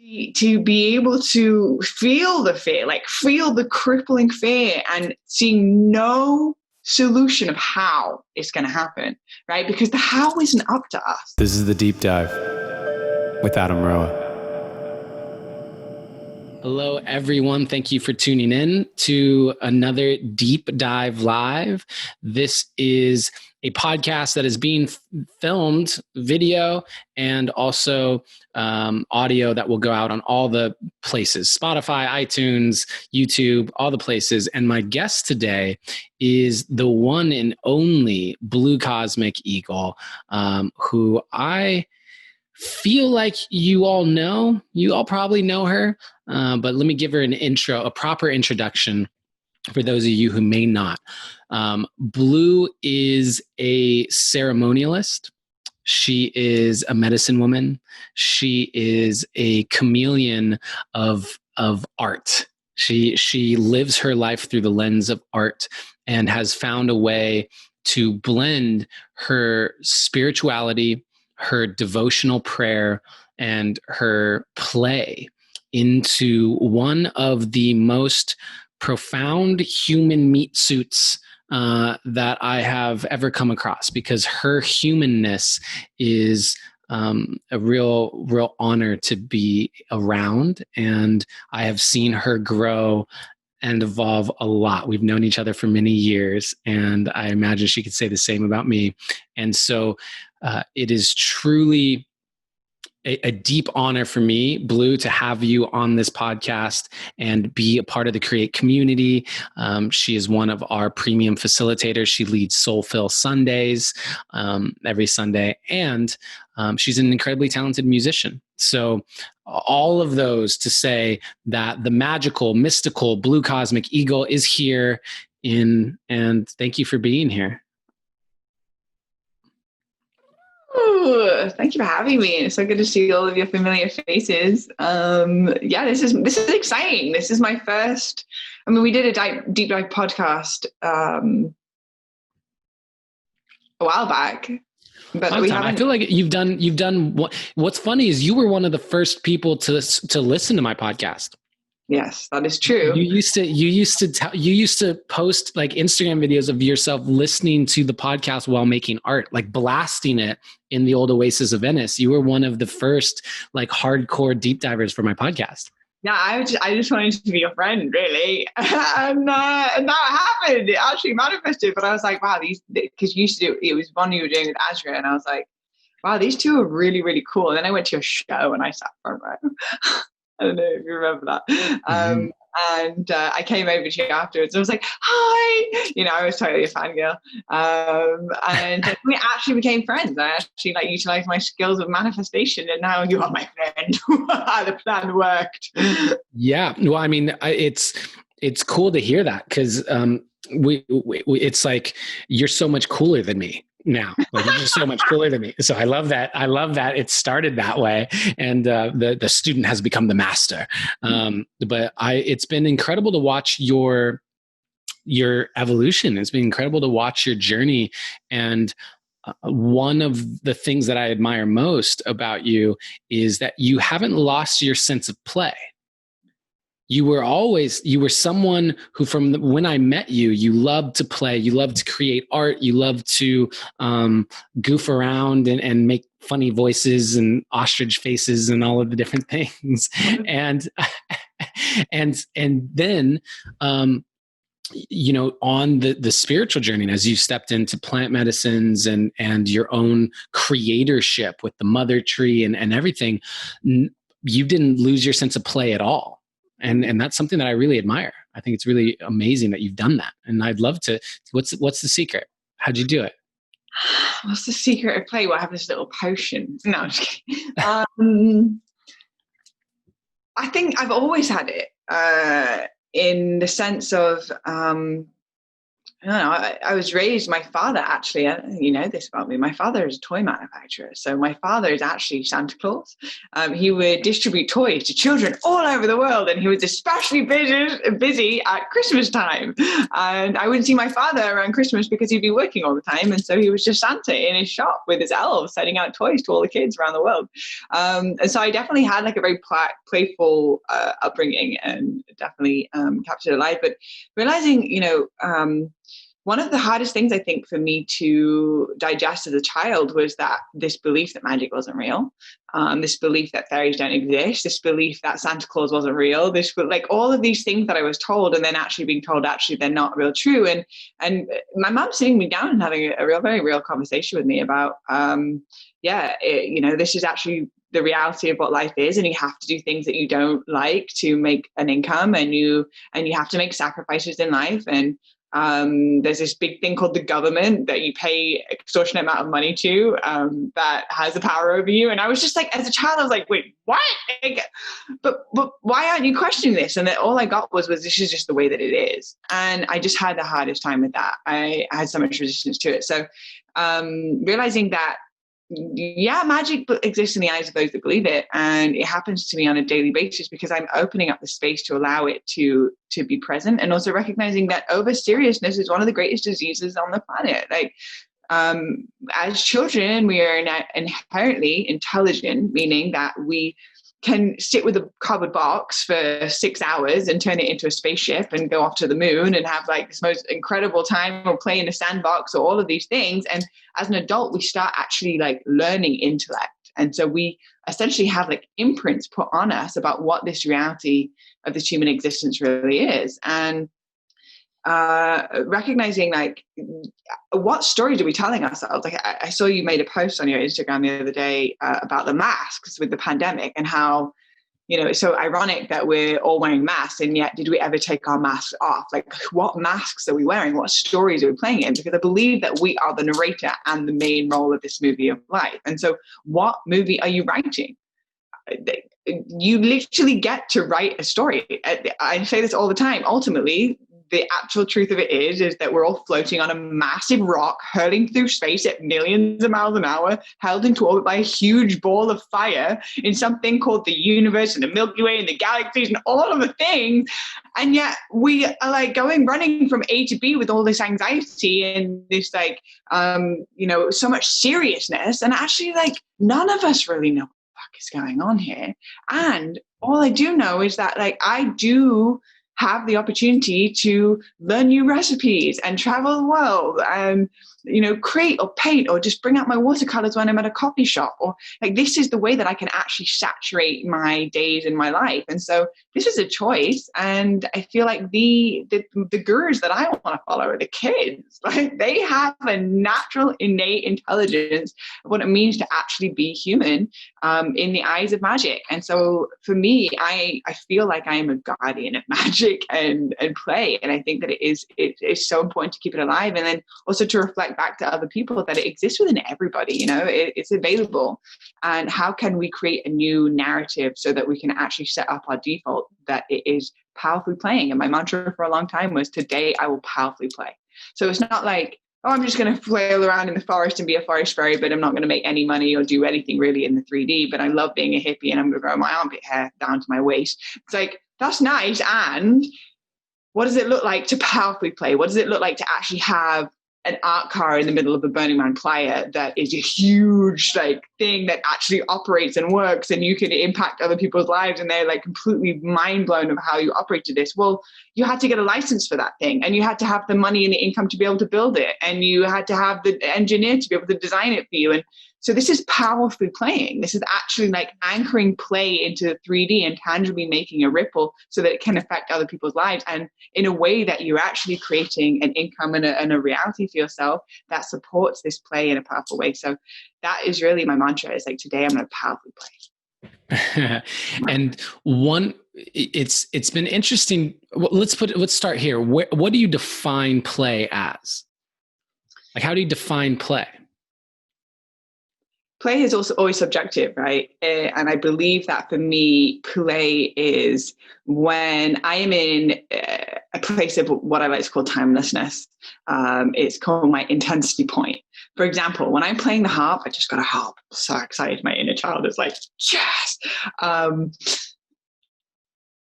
to be able to feel the fear, like feel the crippling fear and seeing no solution of how it's going to happen, right? Because the how isn't up to us. This is The Deep Dive with Adam Roa. Hello, everyone. Thank you for tuning in to another Deep Dive Live. This is a podcast that is being filmed, video, and also audio that will go out on all the places, Spotify, iTunes, YouTube, all the places. And my guest today is the one and only Blue Cosmic Eagle, who I feel like you all know. You all probably know her, but let me give her an intro, a proper introduction for those of you who may not. Blue is a ceremonialist. She is a medicine woman. She is a chameleon of art. She lives her life through the lens of art and has found a way to blend her spirituality, her devotional prayer, and her play into one of the most profound human meat suits that I have ever come across, because her humanness is a real honor to be around. And I have seen her grow and evolve a lot. We've known each other for many years, and I imagine she could say the same about me. And so it is truly a deep honor for me, Blue, to have you on this podcast and be a part of the Create community. She is one of our premium facilitators. She leads Soulfill Sundays every Sunday, and she's an incredibly talented musician. So all of those to say that the magical, mystical Blue Cosmic Eagle is here and thank you for being here. Ooh, thank you for having me. It's so good to see all of your familiar faces. This is exciting. This is my first. I mean, we did a deep dive podcast a while back, but we haven't. I feel like you've done. What's funny is you were one of the first people to listen to my podcast. Yes, that is true. You used to post like Instagram videos of yourself listening to the podcast while making art, like blasting it in the old Oasis of Venice. You were one of the first like hardcore deep divers for my podcast. Yeah, I just wanted to be your friend, really, and that happened. It actually manifested. But I was like, wow, because you used to do it was one you were doing with Azra, and I was like, wow, these two are really, really cool. And then I went to your show and I sat front row. I don't know if you remember that. And I came over to you afterwards. I was like, hi. I was totally a fangirl. And we actually became friends. I actually utilized my skills of manifestation, and now you are my friend. The plan worked. Yeah. Well, I mean, it's cool to hear that, because we it's like you're so much cooler than me now. Like, you're just so much cooler than me. So I love that. It started that way, and the student has become the master. But it's been incredible to watch your evolution. It's been incredible to watch your journey. And one of the things that I admire most about you is that you haven't lost your sense of play. You were someone who, from when I met you, you loved to play, you loved to create art, you loved to goof around and make funny voices and ostrich faces and all of the different things. And then, on the spiritual journey, as you stepped into plant medicines and your own creatorship with the mother tree and everything, you didn't lose your sense of play at all. And that's something that I really admire. I think it's really amazing that you've done that. And I'd love to, what's the secret? How'd you do it? What's the secret of play? Well, I have this little potion. No, I'm just kidding. I think I've always had it, in the sense of I don't know. I was raised, my father actually, you know this about me, my father is a toy manufacturer. So my father is actually Santa Claus. He would distribute toys to children all over the world. And he was especially busy at Christmas time. And I wouldn't see my father around Christmas because he'd be working all the time. And so he was just Santa in his shop with his elves, setting out toys to all the kids around the world. And so I definitely had like a very playful upbringing, and definitely captured it alive. But realizing, you know, one of the hardest things I think for me to digest as a child was that this belief that magic wasn't real, this belief that fairies don't exist, this belief that Santa Claus wasn't real, this like all of these things that I was told, and then actually being told actually they're not real true. And my mom sitting me down and having a very real conversation with me about, you know, this is actually the reality of what life is, and you have to do things that you don't like to make an income, and you have to make sacrifices in life. And there's this big thing called the government that you pay extortionate amount of money to, that has the power over you. And I was just like, as a child, I was like, wait, what? But why aren't you questioning this? And then all I got was this is just the way that it is. And I just had the hardest time with that. I had so much resistance to it. So realizing that, yeah, magic exists in the eyes of those that believe it, and it happens to me on a daily basis because I'm opening up the space to allow it to be present, and also recognizing that over seriousness is one of the greatest diseases on the planet. Like, as children, we are inherently intelligent, meaning that we can sit with a cardboard box for 6 hours and turn it into a spaceship and go off to the moon and have like this most incredible time, or play in a sandbox, or all of these things. And as an adult, we start actually like learning intellect. And so we essentially have like imprints put on us about what this reality of this human existence really is. And recognizing like, what stories are we telling ourselves? Like I saw you made a post on your Instagram the other day about the masks with the pandemic, and how, you know, it's so ironic that we're all wearing masks, and yet did we ever take our masks off? Like, what masks are we wearing? What stories are we playing in? Because I believe that we are the narrator and the main role of this movie of life. And so what movie are you writing? You literally get to write a story. I say this all the time. Ultimately, the actual truth of it is that we're all floating on a massive rock, hurling through space at millions of miles an hour, held into orbit by a huge ball of fire in something called the universe and the Milky Way and the galaxies and all of the things. And yet we are like running from A to B with all this anxiety and this like, you know, so much seriousness. And actually, like, none of us really know what the fuck is going on here. And all I do know is that, like, I do have the opportunity to learn new recipes and travel the world and, you know, create or paint or just bring out my watercolors when I'm at a coffee shop, or like, this is the way that I can actually saturate my days in my life. And so this is a choice. And I feel like the gurus that I want to follow are the kids. Like, they have a natural innate intelligence of what it means to actually be human, in the eyes of magic. And so for me, I feel like I am a guardian of magic and play. And I think that it is so important to keep it alive, and then also to reflect back to other people that it exists within everybody. You know, it's available. And how can we create a new narrative so that we can actually set up our default that it is powerfully playing? And my mantra for a long time was, today I will powerfully play. So it's not like, oh, I'm just going to flail around in the forest and be a forest fairy, but I'm not going to make any money or do anything really in the 3D. But I love being a hippie, and I'm going to grow my armpit hair down to my waist. It's like, that's nice. And what does it look like to powerfully play? What does it look like to actually have an art car in the middle of the Burning Man playa that is a huge like thing that actually operates and works, and you can impact other people's lives, and they're like completely mind blown of how you operated this? Well, you had to get a license for that thing, and you had to have the money and the income to be able to build it, and you had to have the engineer to be able to design it for you. And so this is powerfully playing. This is actually like anchoring play into 3D and tangibly making a ripple so that it can affect other people's lives, and in a way that you're actually creating an income and a reality for yourself that supports this play in a powerful way. So that is really my mantra, is like, today I'm going to powerfully play. And it's been interesting. Let's start here. What do you define play as? Like, how do you define play? Play is also always subjective, right? And I believe that for me, play is when I am in a place of what I like to call timelessness. It's called my intensity point. For example, when I'm playing the harp, I just got a harp. So excited. My inner child is like, yes.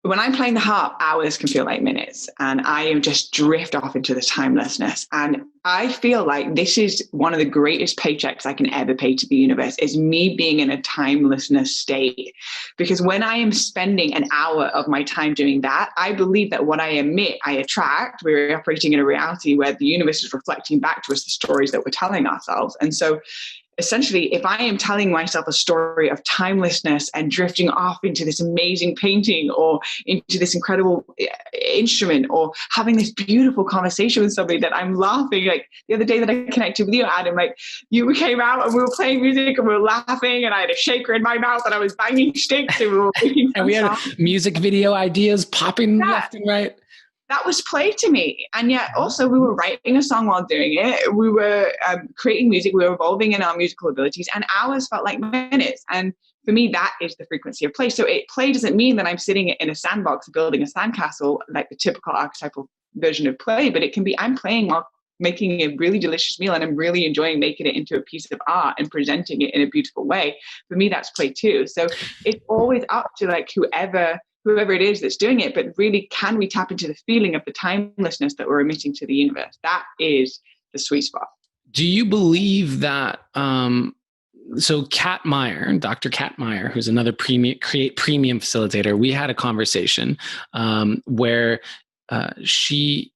When I'm playing the harp, hours can feel like minutes, and I am just drift off into this timelessness. And I feel like this is one of the greatest paychecks I can ever pay to the universe, is me being in a timelessness state. Because when I am spending an hour of my time doing that, I believe that what I emit, I attract. We're operating in a reality where the universe is reflecting back to us the stories that we're telling ourselves. And so essentially, if I am telling myself a story of timelessness and drifting off into this amazing painting or into this incredible instrument or having this beautiful conversation with somebody that I'm laughing, like the other day that I connected with you, Adam, like you came out and we were playing music and we were laughing and I had a shaker in my mouth and I was banging sticks and we were making and we had music video ideas popping left and right. That was play to me. And yet also we were writing a song while doing it. We were creating music. We were evolving in our musical abilities, and hours felt like minutes. And for me, that is the frequency of play. So play doesn't mean that I'm sitting in a sandbox building a sandcastle like the typical archetypal version of play, but it can be I'm playing while making a really delicious meal and I'm really enjoying making it into a piece of art and presenting it in a beautiful way. For me, that's play too. So it's always up to like whoever it is that's doing it, but really, can we tap into the feeling of the timelessness that we're emitting to the universe? That is the sweet spot. Do you believe that, so Kat Meyer, Dr. Kat Meyer, who's another premium facilitator, we had a conversation where she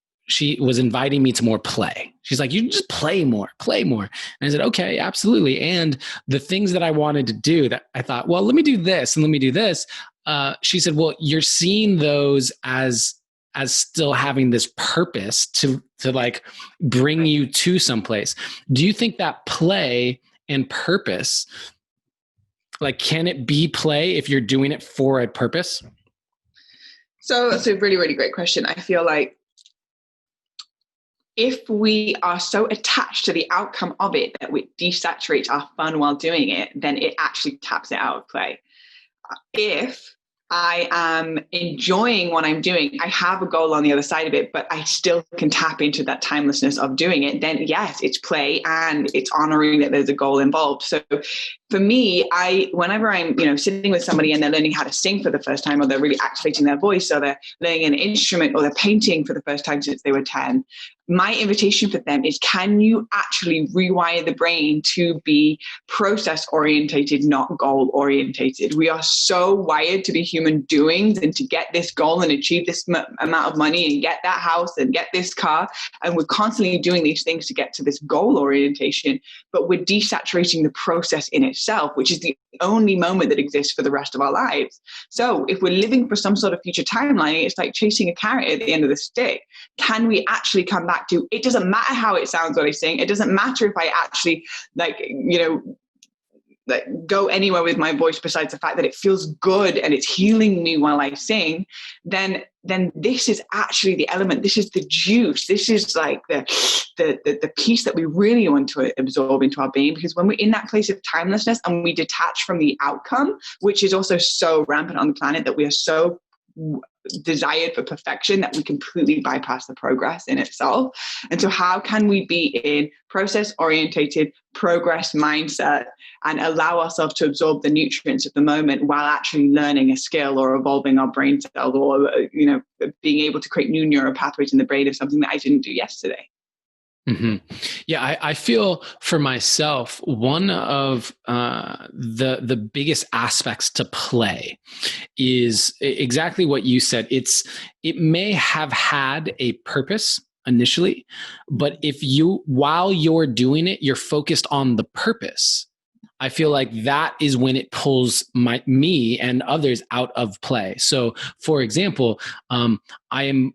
was inviting me to more play. She's like, you just play more. And I said, okay, absolutely. And the things that I wanted to do that I thought, well, let me do this and let me do this. She said, well, you're seeing those as still having this purpose to like bring you to someplace. Do you think that play and purpose, like, can it be play if you're doing it for a purpose? So that's a really, really great question. I feel like if we are so attached to the outcome of it that we desaturate our fun while doing it, then it actually taps it out of play. If I am enjoying what I'm doing, I have a goal on the other side of it, but I still can tap into that timelessness of doing it, then yes, it's play and it's honoring that there's a goal involved. So for me, whenever I'm, sitting with somebody and they're learning how to sing for the first time, or they're really activating their voice, or they're learning an instrument, or they're painting for the first time since they were 10, my invitation for them is, can you actually rewire the brain to be process orientated, not goal orientated? We are so wired to be human doings and to get this goal and achieve this amount of money and get that house and get this car. And we're constantly doing these things to get to this goal orientation, but we're desaturating the process in itself, which is the only moment that exists for the rest of our lives. So if we're living for some sort of future timeline, it's like chasing a carrot at the end of the stick. Can we actually come back to, it doesn't matter how it sounds when I sing. It doesn't matter if I actually go anywhere with my voice besides the fact that it feels good and it's healing me while I sing, then this is actually the element. This is the juice. This is like the piece that we really want to absorb into our being, because when we're in that place of timelessness and we detach from the outcome, which is also so rampant on the planet, that we are so desired for perfection that we completely bypass the progress in itself. And so how can we be in process orientated progress mindset and allow ourselves to absorb the nutrients of the moment while actually learning a skill or evolving our brain cells, or being able to create new neural pathways in the brain of something that I didn't do yesterday? Mm-hmm. Yeah, I feel for myself, one of the biggest aspects to play is exactly what you said. It may have had a purpose initially, but while you're doing it, you're focused on the purpose. I feel like that is when it pulls me and others out of play. So, for example, I am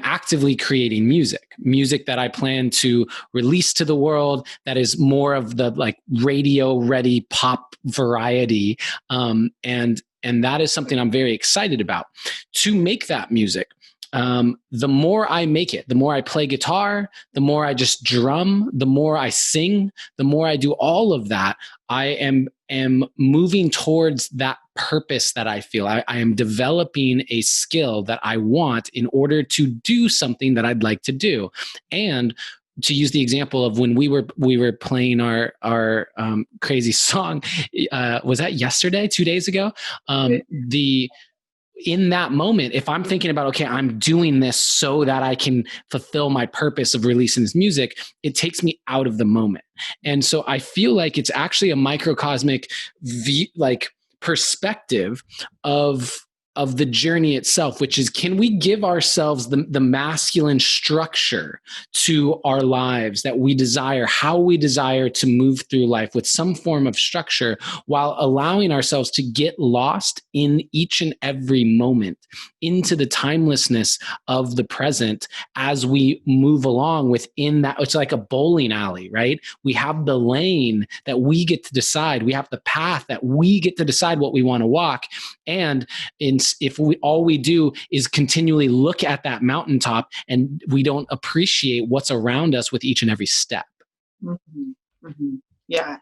actively creating music that I plan to release to the world that is more of the like radio ready pop variety. And that is something I'm very excited about to make that music. The more I make it, the more I play guitar, the more I just drum, the more I sing, the more I do all of that, I am am moving towards that purpose that I feel. I am developing a skill that I want in order to do something that I'd like to do. And to use the example of when we were playing our crazy song, was that yesterday, 2 days ago? In that moment, if I'm thinking about, okay, I'm doing this so that I can fulfill my purpose of releasing this music, it takes me out of the moment. And so I feel like it's actually a microcosmic perspective of the journey itself, which is, can we give ourselves the masculine structure to our lives that we desire, how we desire to move through life with some form of structure, while allowing ourselves to get lost in each and every moment into the timelessness of the present as we move along within that. It's like a bowling alley, right? We have the lane that we get to decide. We have the path that we get to decide what we want to walk. And if all we do is continually look at that mountaintop and we don't appreciate what's around us with each and every step. Mm-hmm. Mm-hmm. Yeah,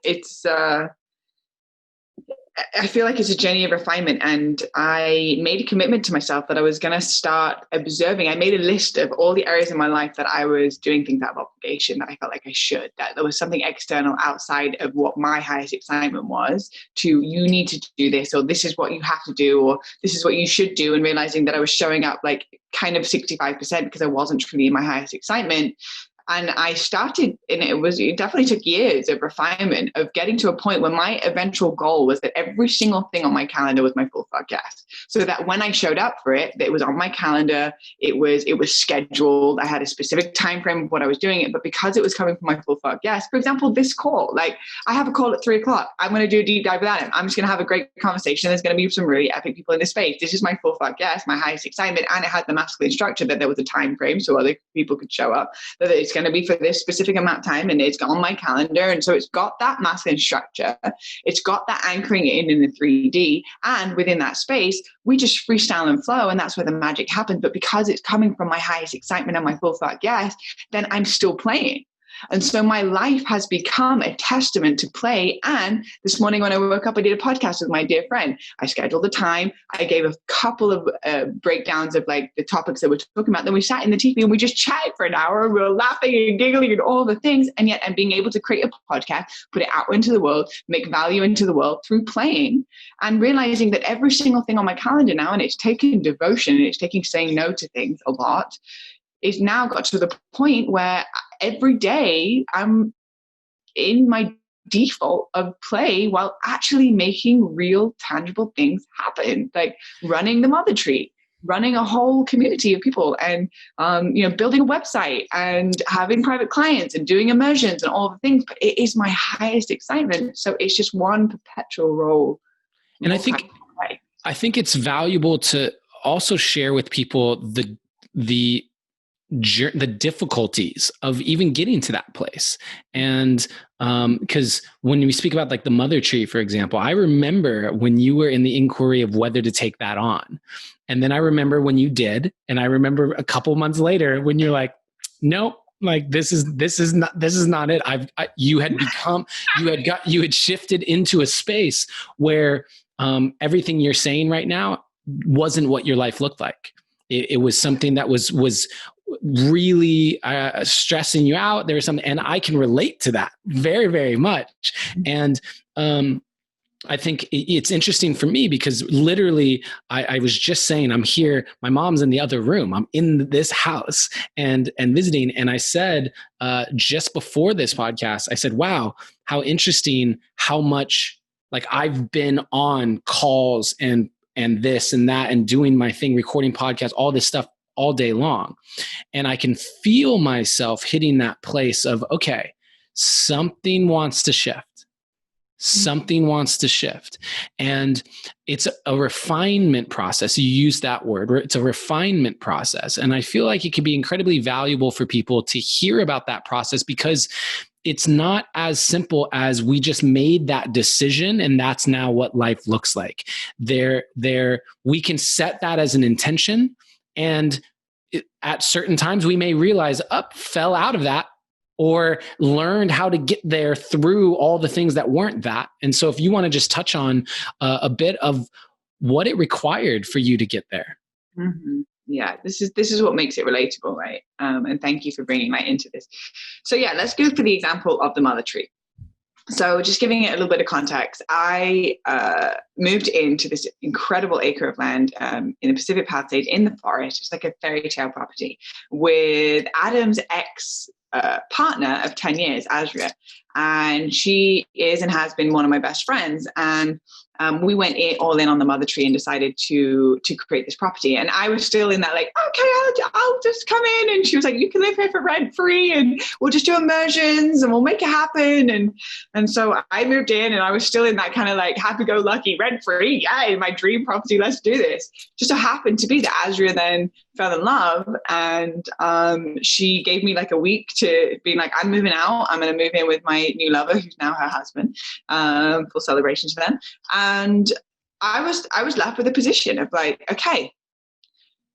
I feel like it's a journey of refinement, and I made a commitment to myself that I was going to start observing. I made a list of all the areas in my life that I was doing things out of obligation, that I felt like I should, that there was something external outside of what my highest excitement was, to you need to do this, or this is what you have to do, or this is what you should do, and realizing that I was showing up like kind of 65% because I wasn't truly in my highest excitement. And I started, and it definitely took years of refinement, of getting to a point where my eventual goal was that every single thing on my calendar was my full fuck yes. So that when I showed up for it, it was on my calendar, it was scheduled. I had a specific time frame of what I was doing it, but because it was coming from my full fuck yes, for example, this call, like I have a call at 3:00. I'm going to do a deep dive with Adam. I'm just going to have a great conversation. There's going to be some really epic people in this space. This is my full fuck yes, my highest excitement. And it had the masculine structure that there was a time frame so other people could show up, that it's going to be for this specific amount of time, and it's on my calendar. And so it's got that masculine structure, it's got that anchoring in the 3D, and within that space we just freestyle and flow, and that's where the magic happens. But because it's coming from my highest excitement and my full fuck yes, then I'm still playing. And so my life has become a testament to play. And this morning when I woke up, I did a podcast with my dear friend. I scheduled the time. I gave a couple of breakdowns of like the topics that we're talking about. Then we sat in the TV and we just chatted for an hour. And we were laughing and giggling and all the things. And yet I'm being able to create a podcast, put it out into the world, make value into the world through playing, and realizing that every single thing on my calendar now, and it's taking devotion and it's taking saying no to things a lot, is now got to the point where every day I'm in my default of play while actually making real tangible things happen, like running the Mother Tree, running a whole community of people, and building a website and having private clients and doing immersions and all the things. But it is my highest excitement. So it's just one perpetual role. And I think it's valuable to also share with people the difficulties of even getting to that place. And because when we speak about like the Mother Tree, for example, I remember when you were in the inquiry of whether to take that on. And then I remember when you did, and I remember a couple months later when you're like, nope, like this is not it. You had shifted into a space where everything you're saying right now wasn't what your life looked like. It was something that was really stressing you out. There was something, and I can relate to that very, very much. And I think it's interesting for me because literally I was just saying, I'm here, my mom's in the other room, I'm in this house and visiting. And I said, just before this podcast, I said, wow, how interesting, how much like I've been on calls and this and that and doing my thing, recording podcasts, all this stuff all day long. And I can feel myself hitting that place of, okay, something wants to shift. Something wants to shift. And it's a refinement process. You use that word, it's a refinement process. And I feel like it can be incredibly valuable for people to hear about that process, because it's not as simple as we just made that decision and that's now what life looks like. We can set that as an intention, and at certain times we may realize, fell out of that. or learned how to get there through all the things that weren't that. And so if you want to just touch on a bit of what it required for you to get there. Mm-hmm. Yeah, this is what makes it relatable, right? And thank you for bringing that into this. So yeah, let's go for the example of the mother tree. So just giving it a little bit of context, I moved into this incredible acre of land in the Pacific Palisades in the forest. It's like a fairy tale property with Adam's ex partner of 10 years, Azria. And she is and has been one of my best friends. And we went all in on the mother tree and decided to create this property. And I was still in that like, okay, I'll just come in. And she was like, you can live here for rent free and we'll just do immersions and we'll make it happen. And so I moved in and I was still in that kind of like happy-go-lucky rent free. Yay, my dream property, let's do this. Just so happened to be that Azria then fell in love, and she gave me like a week to be like, I'm moving out. I'm going to move in with my new lover, who's now her husband. Full celebration to them. And I was left with a position of like, okay,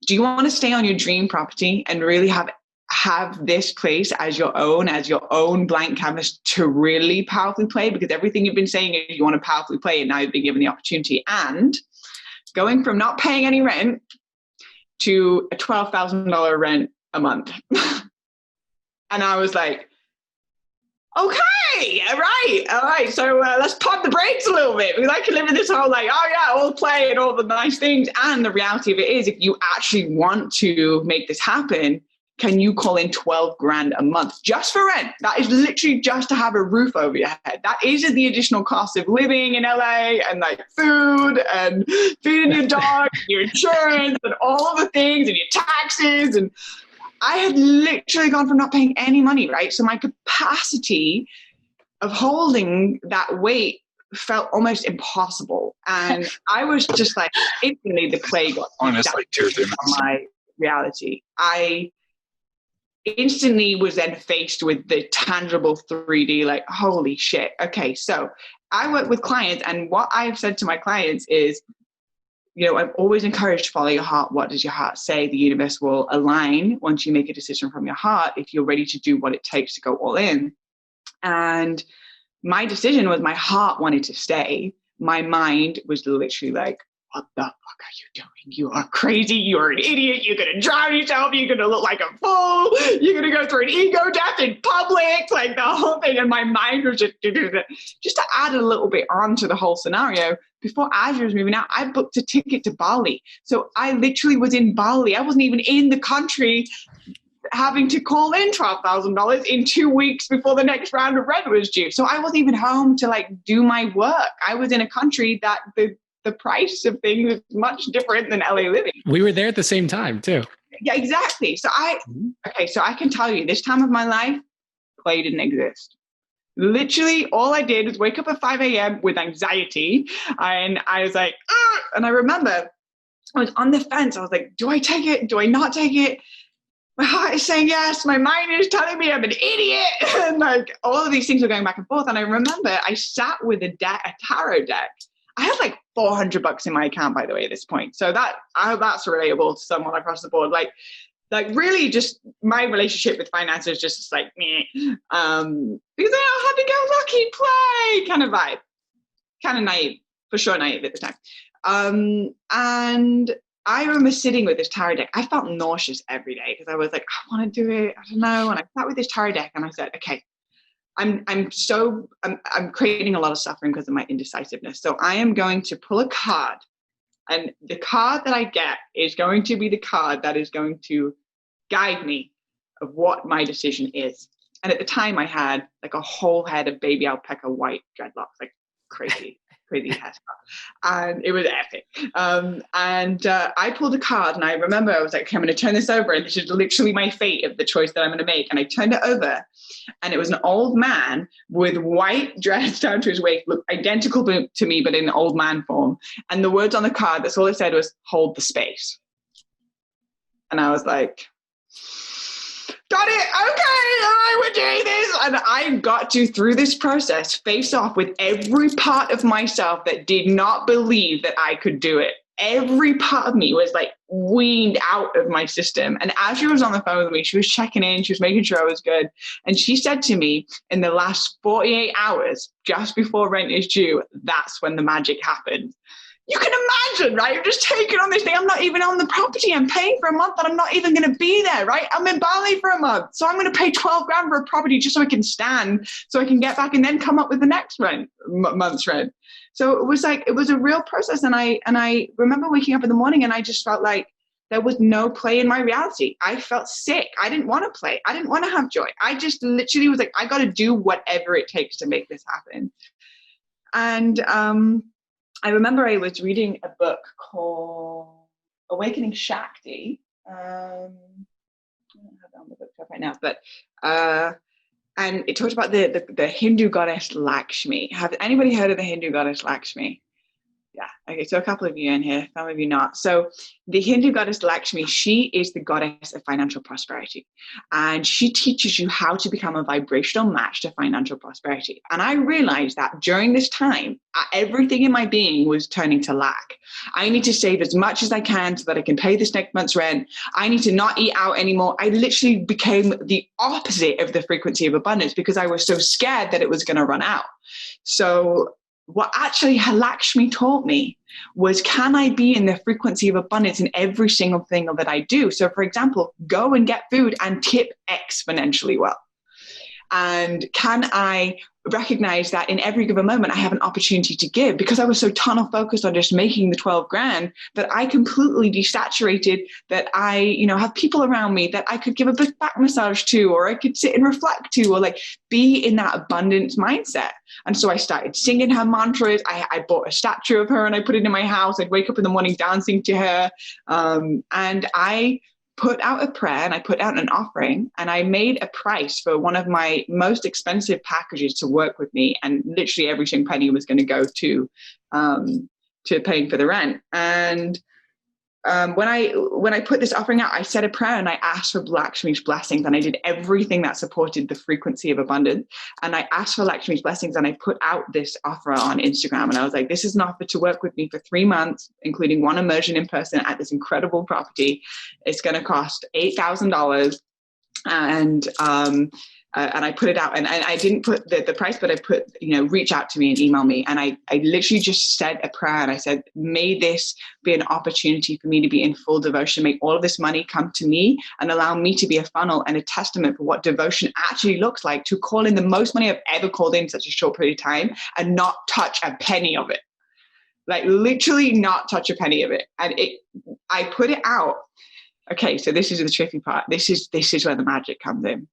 do you want to stay on your dream property and really have this place as your own blank canvas to really powerfully play? Because everything you've been saying is you want to powerfully play, and now you've been given the opportunity. And going from not paying any rent to a $12,000 rent a month. And I was like, okay, all right. So let's pump the brakes a little bit, because I can live in this whole like, oh yeah, all play and all the nice things. And the reality of it is, if you actually want to make this happen, can you call in 12 grand a month just for rent? That is literally just to have a roof over your head. That isn't the additional cost of living in LA and like food and feeding your dog, your insurance and all of the things and your taxes. And I had literally gone from not paying any money, right? So my capacity of holding that weight felt almost impossible. And I was just like, instantly the clay got on my reality. I instantly was then faced with the tangible 3D, like, holy shit. Okay, so I work with clients, and what I've said to my clients is, I'm always encouraged to follow your heart. What does your heart say? The universe will align once you make a decision from your heart, if you're ready to do what it takes to go all in. And my decision was, my heart wanted to stay. My mind was literally like, what the fuck are you doing? You are crazy. You're an idiot. You're going to drown yourself. You're going to look like a fool. You're going to go through an ego death in public, like the whole thing. And my mind was just to add a little bit onto the whole scenario. Before Azria was moving out, I booked a ticket to Bali. So I literally was in Bali. I wasn't even in the country, having to call in $12,000 in 2 weeks before the next round of rent was due. So I wasn't even home to like do my work. I was in a country that the price of things is much different than LA living. We were there at the same time too. Yeah, exactly. So I can tell you, this time of my life, play didn't exist. Literally all I did was wake up at 5 a.m. with anxiety. And I was like, and I remember I was on the fence. I was like, do I take it? Do I not take it? My heart is saying yes. My mind is telling me I'm an idiot. And like all of these things were going back and forth. And I remember I sat with a tarot deck. I had like $400 in my account, by the way, at this point. So that's relatable to someone across the board. Like really just my relationship with finance is just like, meh. Because I had to go lucky play kind of vibe. Kind of naive, for sure naive at the time. And I remember sitting with this tarot deck. I felt nauseous every day because I was like, I want to do it. I don't know. And I sat with this tarot deck and I said, okay, I'm creating a lot of suffering because of my indecisiveness. So I am going to pull a card, and the card that I get is going to be the card that is going to guide me of what my decision is. And at the time I had like a whole head of baby alpaca white dreadlocks, like crazy hairstyle. And it was epic. I pulled a card, and I remember I was like, okay, I'm going to turn this over, and this is literally my fate of the choice that I'm going to make. And I turned it over, and it was an old man with white dreads down to his waist, looked identical to me, but in old man form. And the words on the card, that's all it said was, hold the space. And I was like, got it. Okay. All right. We're doing this. And I got to, through this process, face off with every part of myself that did not believe that I could do it. every part of me was like weaned out of my system. And as she was on the phone with me, she was checking in, she was making sure I was good. And she said to me, in the last 48 hours, just before rent is due, that's when the magic happened. You can imagine, right? I'm just taking on this thing. I'm not even on the property. I'm paying for a month and I'm not even going to be there, right? I'm in Bali for a month. So I'm going to pay 12 grand for a property just so I can stand, so I can get back and then come up with the next month's rent. So it was like, it was a real process. And I remember waking up in the morning and I just felt like there was no play in my reality. I felt sick. I didn't want to play. I didn't want to have joy. I just literally was like, I got to do whatever it takes to make this happen. And, I remember I was reading a book called Awakening Shakti. I don't have it on the bookshelf right now, but and it talked about the Hindu goddess Lakshmi. Have anybody heard of the Hindu goddess Lakshmi? Yeah. Okay. So a couple of you in here, some of you not. So the Hindu goddess Lakshmi, she is the goddess of financial prosperity. And she teaches you how to become a vibrational match to financial prosperity. And I realized that during this time, everything in my being was turning to lack. I need to save as much as I can so that I can pay this next month's rent. I need to not eat out anymore. I literally became the opposite of the frequency of abundance because I was so scared that it was going to run out. So what actually Lakshmi taught me was, can I be in the frequency of abundance in every single thing that I do? So for example, go and get food and tip exponentially well. And can I recognize that in every given moment I have an opportunity to give? Because I was so tunnel focused on just making the 12 grand that I completely desaturated, that I, have people around me that I could give a big back massage to, or I could sit and reflect to, or like be in that abundance mindset. And so I started singing her mantras. I bought a statue of her and I put it in my house. I'd wake up in the morning dancing to her. And I put out a prayer and I put out an offering, and I made a price for one of my most expensive packages to work with me. And literally every single penny was going to go to paying for the rent. And when I put this offering out, I said a prayer and I asked for Lakshmi's blessings, and I did everything that supported the frequency of abundance. And I asked for Lakshmi's blessings, and I put out this offer on Instagram, and I was like, this is an offer to work with me for 3 months, including one immersion in person at this incredible property. It's going to cost $8,000. And I put it out, and I didn't put the price, but I put, reach out to me and email me. And I literally just said a prayer, and I said, may this be an opportunity for me to be in full devotion, make all of this money come to me and allow me to be a funnel and a testament for what devotion actually looks like, to call in the most money I've ever called in such a short period of time and not touch a penny of it. Like literally not touch a penny of it. And I put it out. Okay. So this is the tricky part. This is where the magic comes in.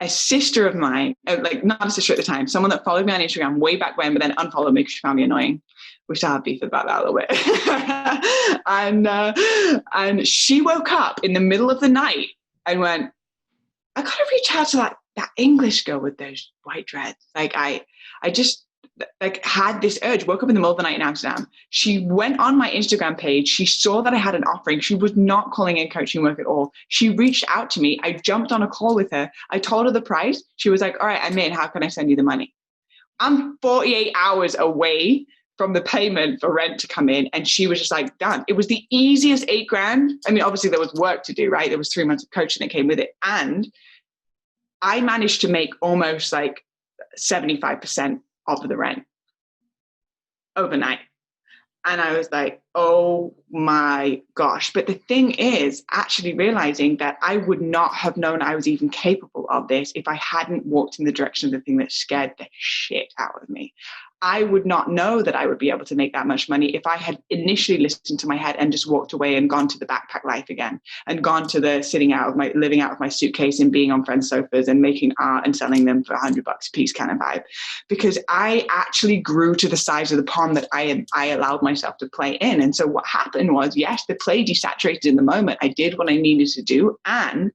A sister of mine, like not a sister at the time, someone that followed me on Instagram way back when, but then unfollowed me because she found me annoying. We still have beef about that a little bit. And she woke up in the middle of the night and went, I gotta reach out to that English girl with those white dreads. Like I just had this urge, woke up in the middle of the night in Amsterdam. She went on my Instagram page. She saw that I had an offering. She was not calling in coaching work at all. She reached out to me. I jumped on a call with her. I told her the price. She was like, all right, I'm in. How can I send you the money? I'm 48 hours away from the payment for rent to come in. And she was just like, done. It was the easiest 8 grand. I mean, obviously there was work to do, right? There was 3 months of coaching that came with it. And I managed to make almost like 75% of the rent overnight. And I was like, oh my gosh. But the thing is actually realizing that I would not have known I was even capable of this if I hadn't walked in the direction of the thing that scared the shit out of me. I would not know that I would be able to make that much money if I had initially listened to my head and just walked away and gone to the backpack life again, and gone to the living out of my suitcase and being on friends' sofas and making art and selling them for $100 a piece kind of vibe. Because I actually grew to the size of the pond that I allowed myself to play in. And so what happened was, yes, the play desaturated in the moment. I did what I needed to do. And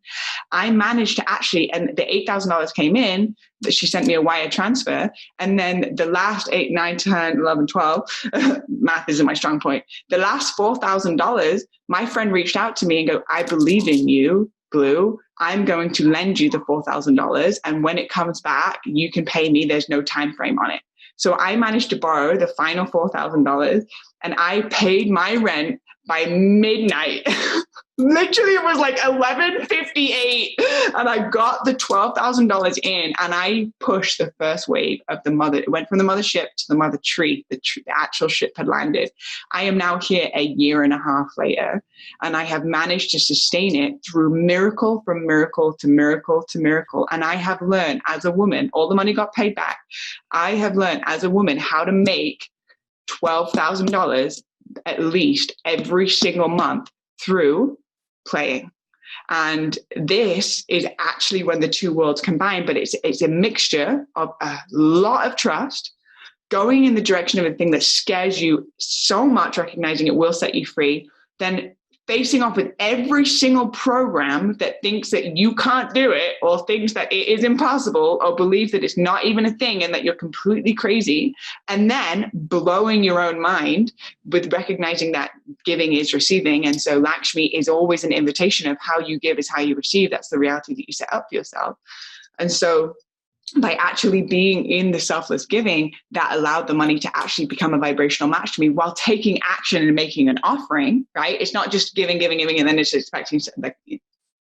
I managed to actually, and the $8,000 came in, that she sent me a wire transfer. And then the last 8, 9, 10, 11, 12, math isn't my strong point. The last $4,000, my friend reached out to me and go, I believe in you, Blue. I'm going to lend you the $4,000. And when it comes back, you can pay me. There's no time frame on it. So I managed to borrow the final $4,000. and I paid my rent by midnight. Literally, it was like 11:58, and I got the $12,000 in, and I pushed the first wave of the mother. It went from the mothership to the mother tree. The actual ship had landed. I am now here a year and a half later, and I have managed to sustain it through miracle, from miracle to miracle to miracle. And I have learned as a woman, all the money got paid back. I have learned as a woman how to make $12,000 at least every single month through playing. And this is actually when the two worlds combine, but it's a mixture of a lot of trust, going in the direction of a thing that scares you so much, recognizing it will set you free, then facing off with every single program that thinks that you can't do it, or thinks that it is impossible, or believes that it's not even a thing and that you're completely crazy, and then blowing your own mind with recognizing that giving is receiving. And so Lakshmi is always an invitation of how you give is how you receive. That's the reality that you set up for yourself. And so by actually being in the selfless giving, that allowed the money to actually become a vibrational match to me while taking action and making an offering, right? It's not just giving, and then it's expecting like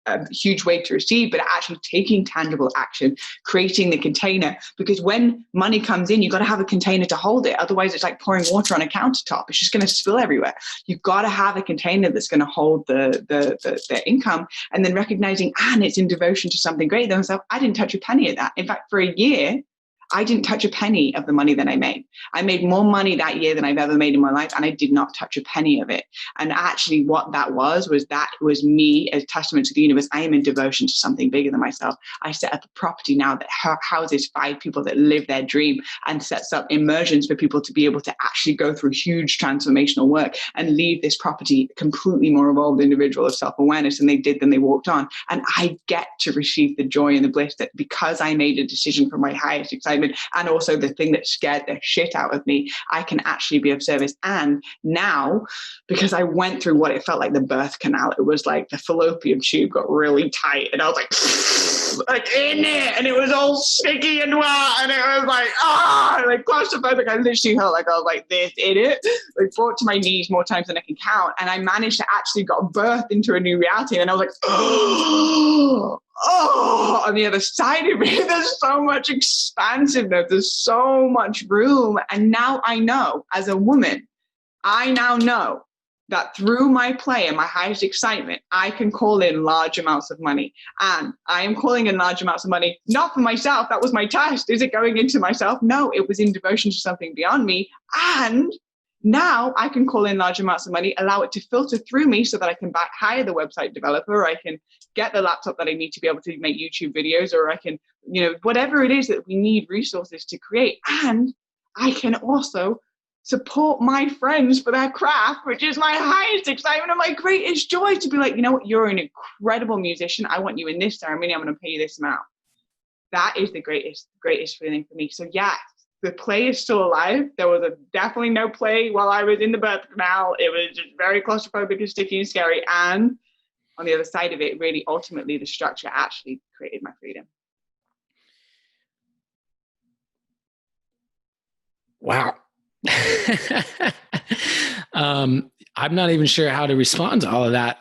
a huge way to receive, but actually taking tangible action, creating the container. Because when money comes in, you've got to have a container to hold it. Otherwise, it's like pouring water on a countertop. It's just going to spill everywhere. You've got to have a container that's going to hold the income, and then recognizing, and it's in devotion to something great. Then I didn't touch a penny of that. In fact, for a year, I didn't touch a penny of the money that I made. I made more money that year than I've ever made in my life, and I did not touch a penny of it. And actually what that was me as testament to the universe. I am in devotion to something bigger than myself. I set up a property now that houses 5 people that live their dream, and sets up immersions for people to be able to actually go through huge transformational work and leave this property a completely more evolved individual of self-awareness than they did when they walked on. And I get to receive the joy and the bliss that, because I made a decision from my highest excitement, and also the thing that scared the shit out of me, I can actually be of service. And now, because I went through what it felt like the birth canal, it was like the fallopian tube got really tight, and I was like in it, and it was all sticky and wet, and it was like, like claustrophobic. I literally felt like I was like this in it, like brought to my knees more times than I can count. And I managed to actually got birthed into a new reality, and I was like, on the other side of it, there's so much expansiveness, there's so much room. And now I know, as a woman, I now know that through my play and my highest excitement, I can call in large amounts of money. And I am calling in large amounts of money, not for myself. That was my test. Is it going into myself? No, it was in devotion to something beyond me. And now I can call in large amounts of money, allow it to filter through me so that I can hire the website developer, or I can get the laptop that I need to be able to make YouTube videos, or I can, whatever it is that we need resources to create. And I can also support my friends for their craft, which is my highest excitement and my greatest joy, to be like, you know what, you're an incredible musician. I want you in this ceremony. I'm going to pay you this amount. That is the greatest feeling for me. So yeah, the play is still alive. There was definitely no play while I was in the birth canal. It was just very claustrophobic and sticky and scary. And on the other side of it, really, ultimately, the structure actually created my freedom. Wow. I'm not even sure how to respond to all of that.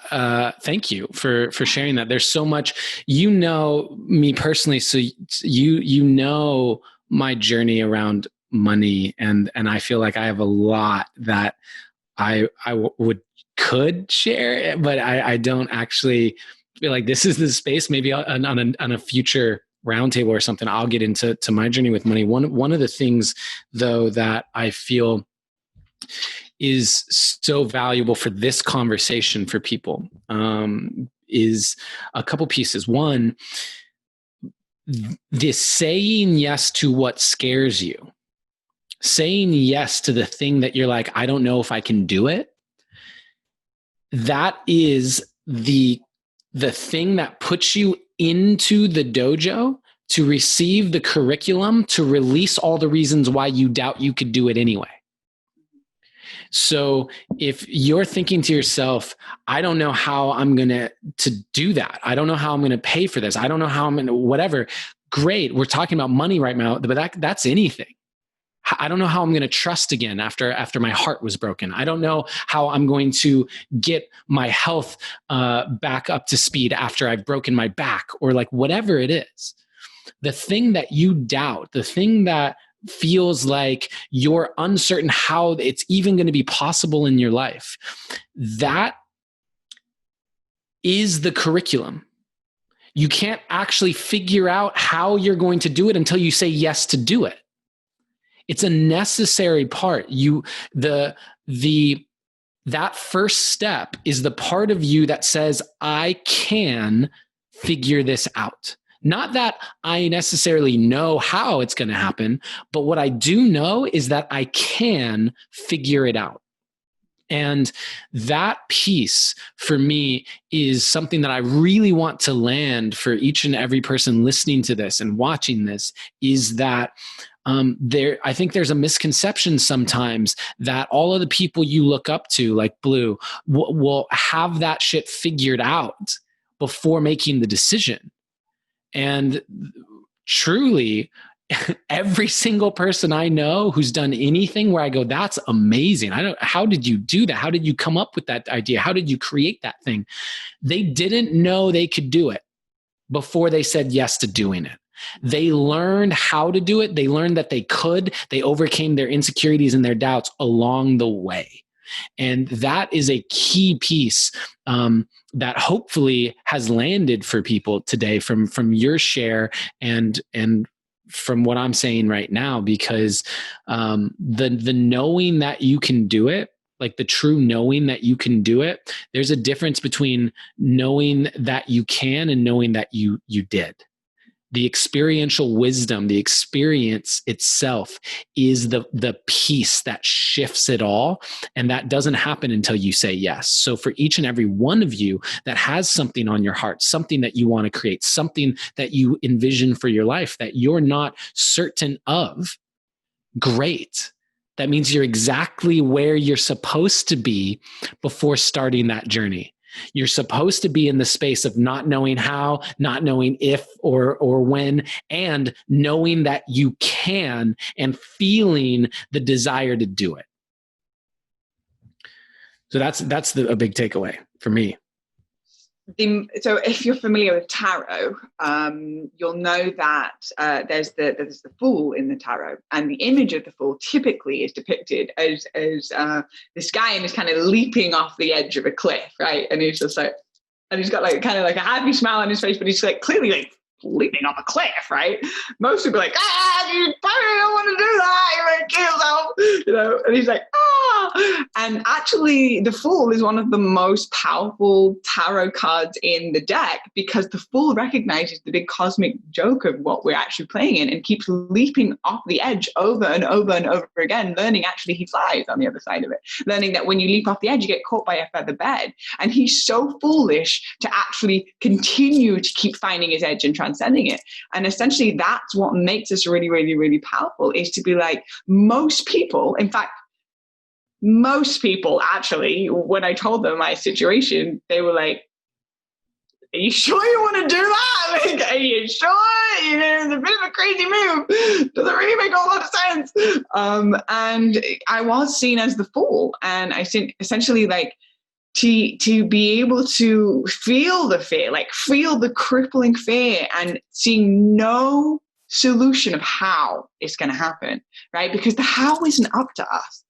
Thank you for sharing that. There's so much, me personally. So you know my journey around money, and I feel like I have a lot that I could share, but I don't actually feel like this is the space. Maybe on a future roundtable or something, I'll get into my journey with money. One of the things though that I feel is so valuable for this conversation for people is a couple pieces. One, this saying yes to what scares you, saying yes to the thing that you're like, I don't know if I can do it. That is the thing that puts you into the dojo to receive the curriculum, to release all the reasons why you doubt you could do it anyway. So if you're thinking to yourself, I don't know how I'm going to do that. I don't know how I'm going to pay for this. I don't know how I'm going to whatever. Great. We're talking about money right now, but that's anything. I don't know how I'm going to trust again after my heart was broken. I don't know how I'm going to get my health back up to speed after I've broken my back, or like whatever it is. The thing that you doubt, the thing that feels like you're uncertain how it's even going to be possible in your life, that is the curriculum. You can't actually figure out how you're going to do it until you say yes to do it. It's a necessary part. That first step is the part of you that says, I can figure this out. Not that I necessarily know how it's going to happen, but what I do know is that I can figure it out. And that piece for me is something that I really want to land for each and every person listening to this and watching this, is that I think there's a misconception sometimes that all of the people you look up to, like Blue, will have that shit figured out before making the decision. And truly, every single person I know who's done anything where I go, that's amazing. How did you do that? How did you come up with that idea? How did you create that thing? They didn't know they could do it before they said yes to doing it. They learned how to do it. They learned that they could. They overcame their insecurities and their doubts along the way. And that is a key piece that hopefully has landed for people today from your share and from what I'm saying right now, because the knowing that you can do it, like the true knowing that you can do it, there's a difference between knowing that you can and knowing that you did. The experiential wisdom, the experience itself is the piece that shifts it all. And that doesn't happen until you say yes. So for each and every one of you that has something on your heart, something that you want to create, something that you envision for your life that you're not certain of, great. That means you're exactly where you're supposed to be before starting that journey. You're supposed to be in the space of not knowing how, not knowing if or when, and knowing that you can and feeling the desire to do it. So that's a big takeaway for me. So if you're familiar with tarot, you'll know that there's the fool in the tarot, and the image of the fool typically is depicted as this guy and is kind of leaping off the edge of a cliff, right? And he's just like, and he's got like kind of like a happy smile on his face, but he's like clearly like leaping off a cliff, right? Most people are like, you probably don't want to do that, you're gonna kill yourself, and he's like, and actually the Fool is one of the most powerful tarot cards in the deck, because the Fool recognizes the big cosmic joke of what we're actually playing in and keeps leaping off the edge over and over and over again, learning actually he flies on the other side of it, learning that when you leap off the edge you get caught by a feather bed, and he's so foolish to actually continue to keep finding his edge and transcending it. And essentially that's what makes us really, really, really powerful, is to be like, most people, in fact, most people actually, when I told them my situation, they were like, are you sure you want to do that? Like, are you sure? You know, it's a bit of a crazy move. Doesn't really make a lot of sense. And I was seen as the fool. And I think essentially like to be able to feel the fear, like feel the crippling fear and seeing no solution of how it's going to happen, right? Because the how isn't up to us.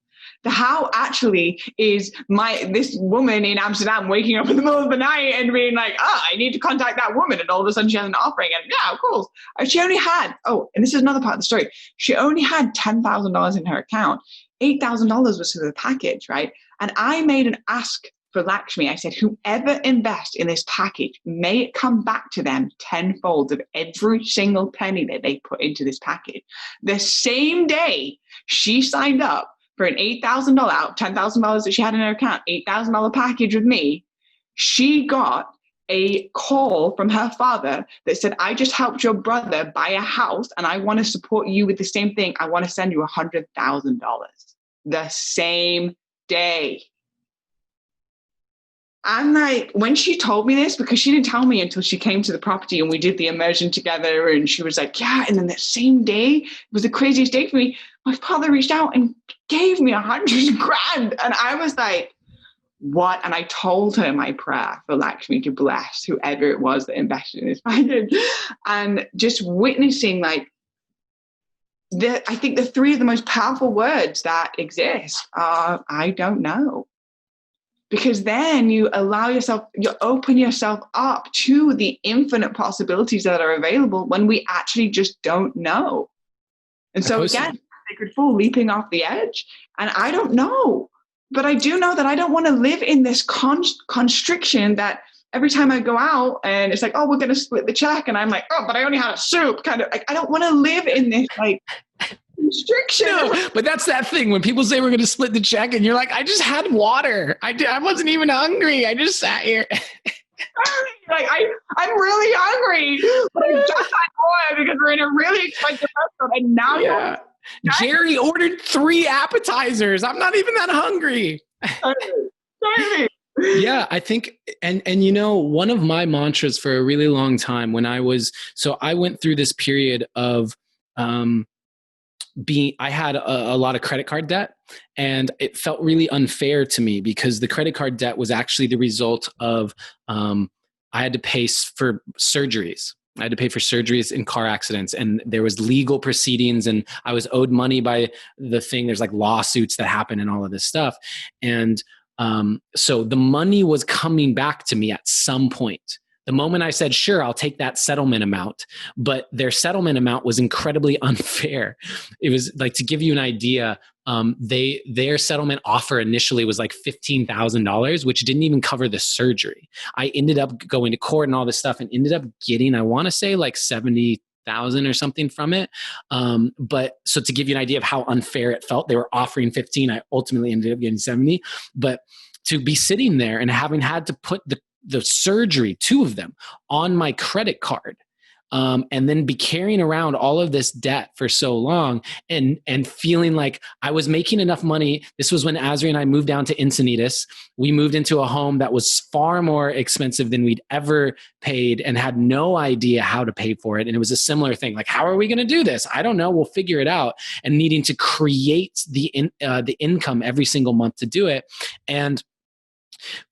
The how actually is this woman in Amsterdam waking up in the middle of the night and being like, I need to contact that woman. And all of a sudden she has an offering. And yeah, of course. She only had, and this is another part of the story. She only had $10,000 in her account. $8,000 was for the package, right? And I made an ask for Lakshmi. I said, whoever invests in this package, may it come back to them tenfold of every single penny that they put into this package. The same day she signed up for an $8,000 out, $10,000 that she had in her account, $8,000 package with me, she got a call from her father that said, I just helped your brother buy a house and I want to support you with the same thing. I want to send you $100,000 the same day. I'm like, when she told me this, because she didn't tell me until she came to the property and we did the immersion together, and she was like, yeah. And then that same day, it was the craziest day for me. My father reached out and gave me $100,000. And I was like, what? And I told her my prayer for Lakshmi to bless whoever it was that invested in this package. And just witnessing like, I think the three of the most powerful words that exist are, I don't know. Because then you open yourself up to the infinite possibilities that are available when we actually just don't know. And so again, sacred fool leaping off the edge. And I don't know, but I do know that I don't want to live in this constriction that every time I go out and it's like, oh, we're going to split the check. And I'm like, oh, but I only had a soup. Kind of like, I don't want to live in this like constriction. No, but that's that thing when people say we're going to split the check and you're like, I just had water. I wasn't even hungry. I just sat here. Like I'm really hungry, but I just had more because we're in a really expensive restaurant, and now Jerry ordered 3 appetizers. I'm not even that hungry. Yeah, I think, and you know, one of my mantras for a really long time I went through this period of I had a lot of credit card debt, and it felt really unfair to me because the credit card debt was actually the result of I had to pay for surgeries. I had to pay for surgeries in car accidents, and there was legal proceedings, and I was owed money by the thing. There's like lawsuits that happen and all of this stuff. And so the money was coming back to me at some point. The moment I said, sure, I'll take that settlement amount, but their settlement amount was incredibly unfair. It was like, to give you an idea, their settlement offer initially was like $15,000, which didn't even cover the surgery. I ended up going to court and all this stuff and ended up getting, I want to say like 70,000 or something from it. But so to give you an idea of how unfair it felt, they were offering 15. I ultimately ended up getting 70, but to be sitting there and having had to put the surgery, 2 of them, on my credit card, and then be carrying around all of this debt for so long and feeling like I was making enough money. This was when Azri and I moved down to Encinitas. We moved into a home that was far more expensive than we'd ever paid and had no idea how to pay for it. And it was a similar thing. Like, how are we going to do this? I don't know. We'll figure it out. And needing to create the income every single month to do it. And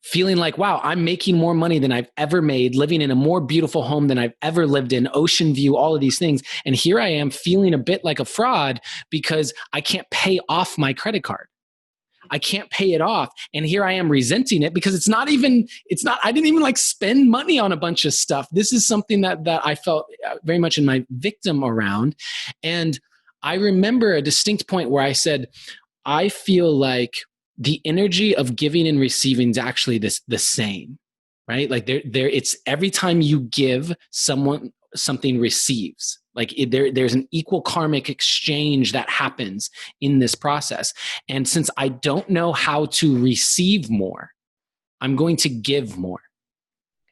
feeling like, wow, I'm making more money than I've ever made, living in a more beautiful home than I've ever lived in, ocean view, all of these things. And here I am feeling a bit like a fraud because I can't pay off my credit card. I can't pay it off. And here I am resenting it because I didn't even like spend money on a bunch of stuff. This is something that I felt very much in my victim around. And I remember a distinct point where I said, I feel like the energy of giving and receiving is actually the same, right? Like it's every time you give, something receives. Like there's an equal karmic exchange that happens in this process. And since I don't know how to receive more, I'm going to give more.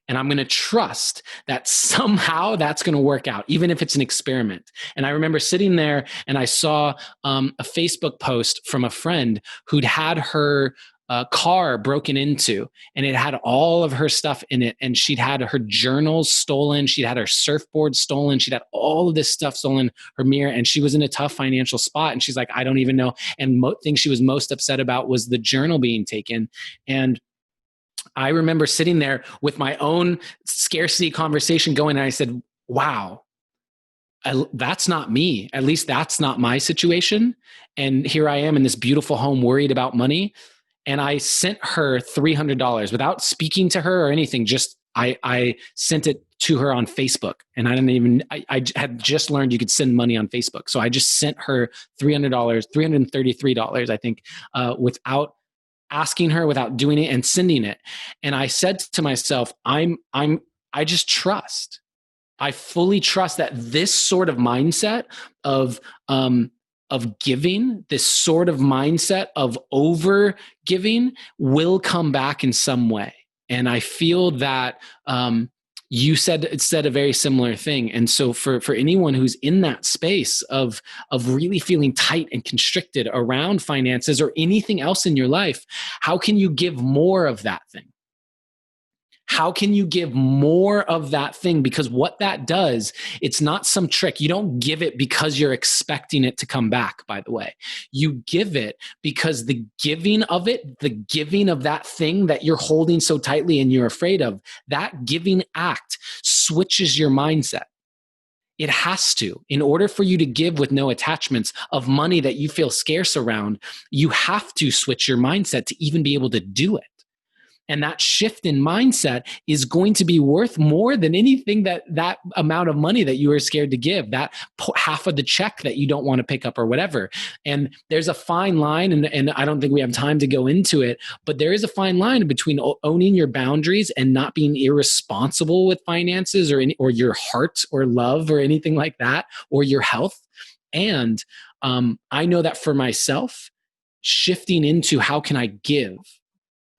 And I'm going to trust that somehow that's going to work out, even if it's an experiment. And I remember sitting there and I saw a Facebook post from a friend who'd had her car broken into, and it had all of her stuff in it. And she'd had her journals stolen. She'd had her surfboard stolen. She'd had all of this stuff stolen, her mirror. And she was in a tough financial spot. And she's like, I don't even know. And thing she was most upset about was the journal being taken. And I remember sitting there with my own scarcity conversation going, and I said, wow, that's not me. At least that's not my situation. And here I am in this beautiful home worried about money. And I sent her $300 without speaking to her or anything. Just I sent it to her on Facebook. And I had just learned you could send money on Facebook. So I just sent her $300, $333, I think, without asking her, without doing it, and sending it. And I said to myself, I just trust. I fully trust that this sort of mindset of giving, this sort of mindset of over giving will come back in some way. And I feel that you said a very similar thing. And so for anyone who's in that space of really feeling tight and constricted around finances or anything else in your life, how can you give more of that thing? How can you give more of that thing? Because what that does, it's not some trick. You don't give it because you're expecting it to come back, by the way. You give it because the giving of it, the giving of that thing that you're holding so tightly and you're afraid of, that giving act switches your mindset. It has to. In order for you to give with no attachments of money that you feel scarce around, you have to switch your mindset to even be able to do it. And that shift in mindset is going to be worth more than anything that amount of money that you are scared to give, that half of the check that you don't want to pick up or whatever. And there's a fine line, and I don't think we have time to go into it, but there is a fine line between owning your boundaries and not being irresponsible with finances or your heart or love or anything like that, or your health. And I know that for myself, shifting into how can I give?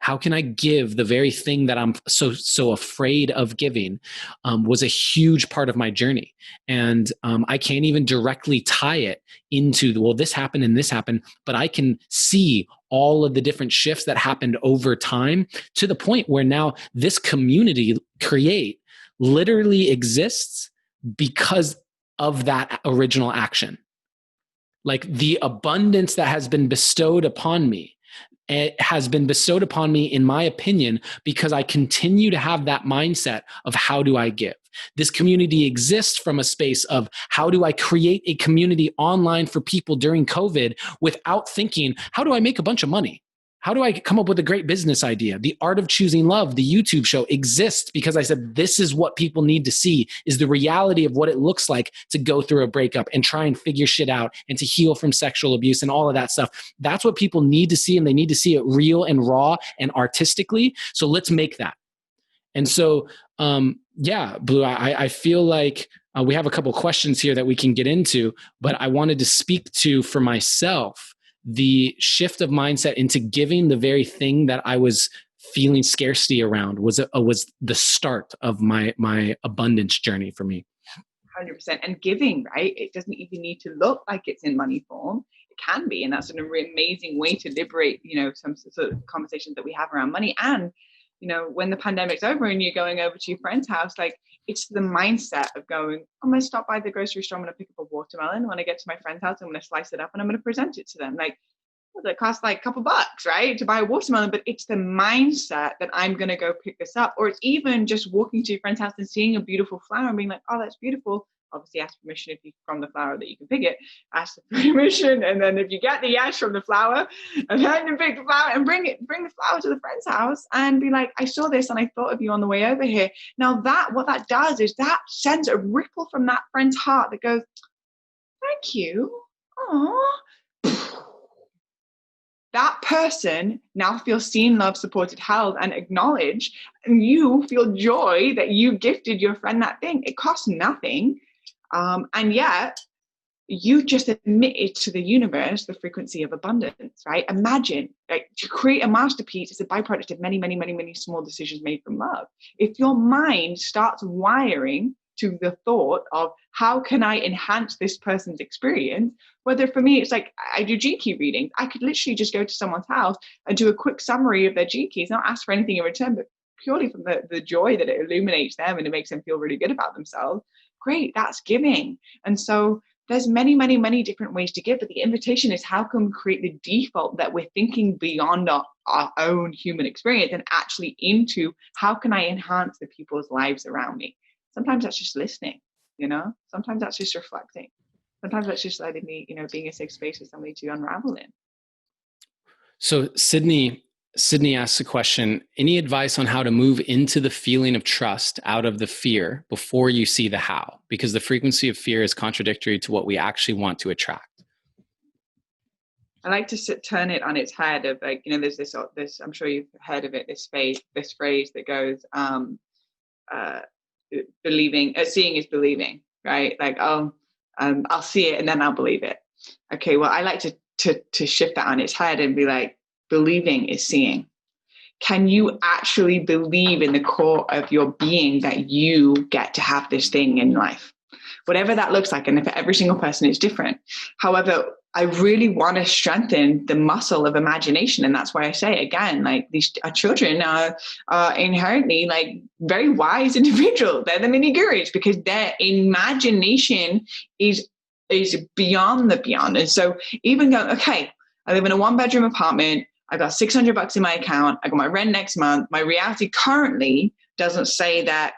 How can I give the very thing that I'm so afraid of giving was a huge part of my journey. And I can't even directly tie it into, well, this happened and this happened, but I can see all of the different shifts that happened over time to the point where now this community literally exists because of that original action. Like the abundance that has been bestowed upon me, it has been bestowed upon me, in my opinion, because I continue to have that mindset of how do I give? This community exists from a space of how do I create a community online for people during COVID without thinking, how do I make a bunch of money? How do I come up with a great business idea? The Art of Choosing Love, the YouTube show, exists because I said, this is what people need to see, is the reality of what it looks like to go through a breakup and try and figure shit out and to heal from sexual abuse and all of that stuff. That's what people need to see, and they need to see it real and raw and artistically. So let's make that. And so, Blue, I feel like we have a couple questions here that we can get into, but I wanted to speak to, for myself, the shift of mindset into giving the very thing that I was feeling scarcity around was the start of my abundance journey for me. 100%. And giving, right? It doesn't even need to look like it's in money form. It can be. And that's an amazing way to liberate, some sort of conversations that we have around money. And, when the pandemic's over and you're going over to your friend's house, like, it's the mindset of going, I'm going to stop by the grocery store, I'm going to pick up a watermelon. When I get to my friend's house, I'm going to slice it up and I'm going to present it to them. Like, well, it costs like a couple bucks, right, to buy a watermelon, but it's the mindset that I'm going to go pick this up. Or it's even just walking to your friend's house and seeing a beautiful flower and being like, oh, that's beautiful. Obviously ask permission if you from the flower that you can pick it, ask for permission. And then if you get the yes from the flower, and then you pick the flower and bring the flower to the friend's house and be like, I saw this and I thought of you on the way over here. Now what that does is that sends a ripple from that friend's heart that goes, thank you. Oh, that person now feels seen, loved, supported, held, and acknowledged. And you feel joy that you gifted your friend that thing. It costs nothing. And yet you just admitted to the universe the frequency of abundance, right? Imagine, like, to create a masterpiece is a byproduct of many, many, many, many small decisions made from love. If your mind starts wiring to the thought of how can I enhance this person's experience, whether for me, it's like I do G-key readings. I could literally just go to someone's house and do a quick summary of their G-keys, not ask for anything in return, but purely from the joy that it illuminates them and it makes them feel really good about themselves. Great, that's giving. And so there's many, many, many different ways to give, but the invitation is how can we create the default that we're thinking beyond our own human experience and actually into how can I enhance the people's lives around me? Sometimes that's just listening, sometimes that's just reflecting. Sometimes that's just letting me, being a safe space for somebody to unravel in. So Sydney asks a question, any advice on how to move into the feeling of trust out of the fear before you see the how? Because the frequency of fear is contradictory to what we actually want to attract. I like to turn it on its head of like, there's this, I'm sure you've heard of it, this phrase that goes, believing, seeing is believing, right? Like, I'll see it and then I'll believe it. Okay, well, I like to shift that on its head and be like, believing is seeing. Can you actually believe in the core of your being that you get to have this thing in life? whatever that looks like. And for every single person, it's different. However, I really want to strengthen the muscle of imagination. And that's why I say, again, like our children are inherently like very wise individuals. They're the mini gurus because their imagination is beyond the beyond. And so even going, okay, I live in a 1-bedroom apartment. I got $600 in my account. I got my rent next month. My reality currently doesn't say that,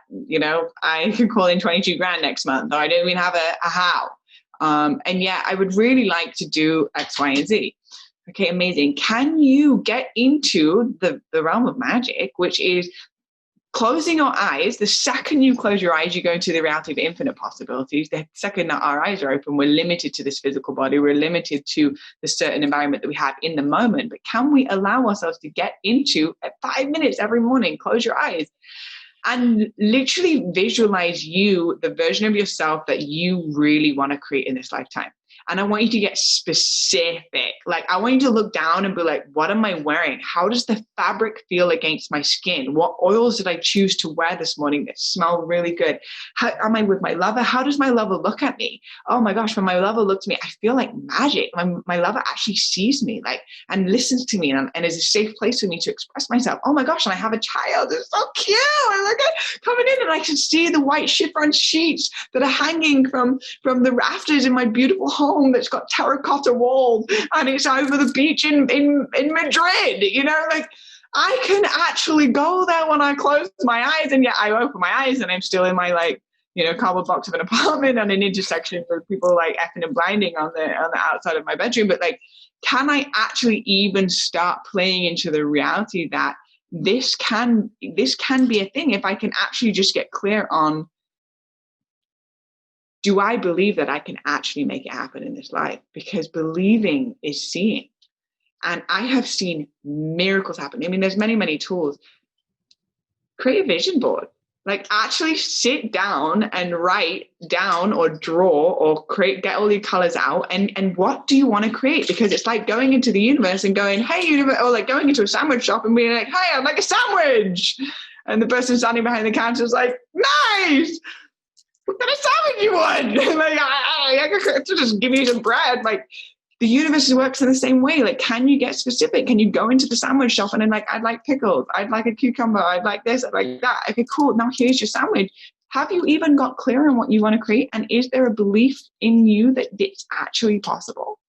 I can call in 22 grand next month, or I don't even have a how. And yet I would really like to do X, Y, and Z. Okay, amazing. Can you get into the realm of magic, which is closing your eyes? The second you close your eyes, you go into the reality of infinite possibilities. The second that our eyes are open, we're limited to this physical body. We're limited to the certain environment that we have in the moment. But can we allow ourselves to get into 5 minutes every morning, close your eyes, and literally visualize the version of yourself that you really want to create in this lifetime? And I want you to get specific. Like, I want you to look down and be like, what am I wearing? How does the fabric feel against my skin? What oils did I choose to wear this morning that smell really good? How am I with my lover? How does my lover look at me? Oh my gosh, when my lover looks at me, I feel like magic. My lover actually sees me, like, and listens to me, and is a safe place for me to express myself. Oh my gosh, and I have a child. It's so cute. I look at coming in and I can see the white chiffon sheets that are hanging from the rafters in my beautiful home that's got terracotta walls, and it's over the beach in Madrid. Like, I can actually go there when I close my eyes, and yet I open my eyes and I'm still in my cardboard box of an apartment and an intersection for people like effing and blinding on the outside of my bedroom. But like, can I actually even start playing into the reality that this can be a thing if I can actually just get clear on, do I believe that I can actually make it happen in this life? Because believing is seeing. And I have seen miracles happen. I mean, there's many, many tools. Create a vision board. Like, actually sit down and write down or draw or get all your colors out. And what do you want to create? Because it's like going into the universe and going, hey, universe, or like going into a sandwich shop and being like, hey, I'd like a sandwich. And the person standing behind the counter is like, nice. What kind of sandwich you want? Like, I could just give you some bread. Like, the universe works in the same way. Like, can you get specific? Can you go into the sandwich shop and then like, I'd like pickles, I'd like a cucumber, I'd like this, I'd like that. Okay, cool. Now here's your sandwich. Have you even got clear on what you want to create? And is there a belief in you that it's actually possible?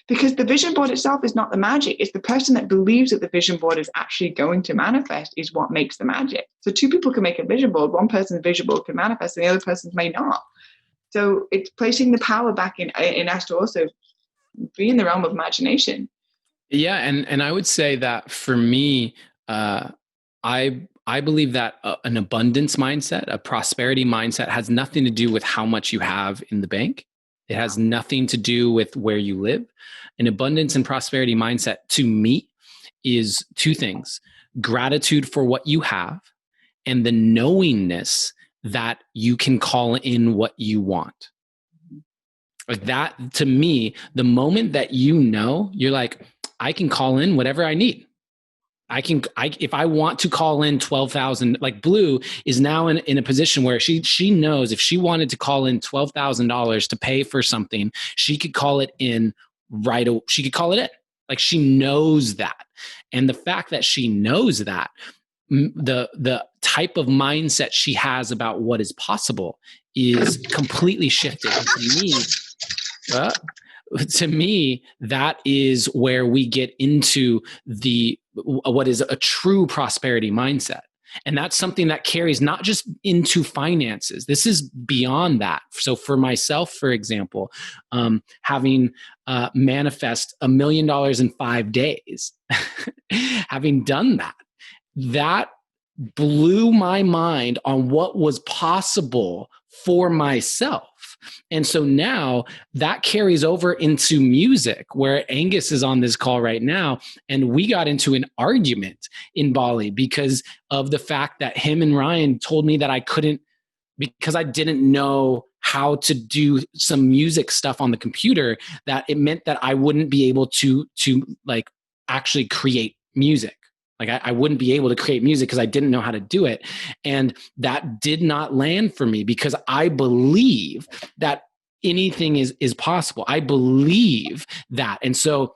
Because the vision board itself is not the magic. It's the person that believes that the vision board is actually going to manifest is what makes the magic. So 2 people can make a vision board. One person's vision board can manifest and the other person's may not. So it's placing the power back in us to also be in the realm of imagination. Yeah. And I would say that for me, I believe that an abundance mindset, a prosperity mindset has nothing to do with how much you have in the bank. It has nothing to do with where you live. An abundance and prosperity mindset to me is 2 things: gratitude for what you have and the knowingness that you can call in what you want. Like that, to me, the moment that you're like, I can call in whatever I need. If I want to call in 12,000, like Blue is now in a position where she knows if she wanted to call in $12,000 to pay for something, she could call it in she could call it in. Like, she knows that. And the fact that she knows that, the type of mindset she has about what is possible is completely shifted. To me, that is where we get into what is a true prosperity mindset. And that's something that carries not just into finances. This is beyond that. So for myself, for example, having manifest $1 million in 5 days, having done that blew my mind on what was possible for myself. And so now that carries over into music, where Angus is on this call right now. And we got into an argument in Bali because of the fact that him and Ryan told me that I couldn't, because I didn't know how to do some music stuff on the computer, that it meant that I wouldn't be able to like actually create music. Like I wouldn't be able to create music because I didn't know how to do it. And that did not land for me because I believe that anything is possible. I believe that. And so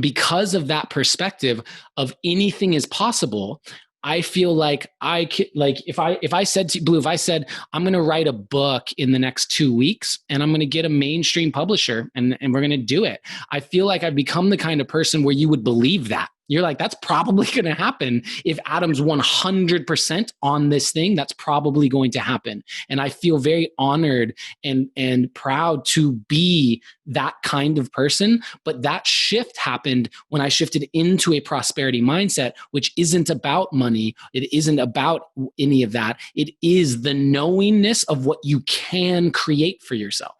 because of that perspective of anything is possible, I feel like I could, like if I said to Blue, if I said I'm going to write a book in the next 2 weeks and I'm going to get a mainstream publisher and we're going to do it, I feel like I've become the kind of person where you would believe that. You're like, that's probably going to happen. If Adam's 100% on this thing, that's probably going to happen. And I feel very honored and proud to be that kind of person. But that shift happened when I shifted into a prosperity mindset, which isn't about money. It isn't about any of that. It is the knowingness of what you can create for yourself.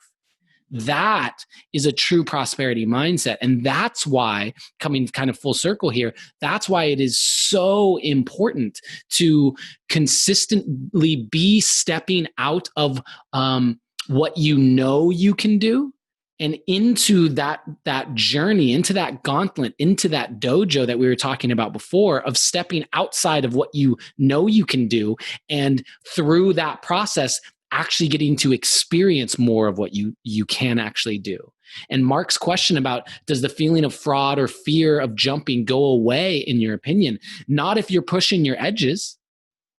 That is a true prosperity mindset. And that's why, coming kind of full circle here, that's why it is so important to consistently be stepping out of what you know you can do and into that journey, into that gauntlet, into that dojo that we were talking about before, of stepping outside of what you know you can do. And through that process, actually getting to experience more of what you can actually do. And Mark's question about, does the feeling of fraud or fear of jumping go away, in your opinion? Not if you're pushing your edges.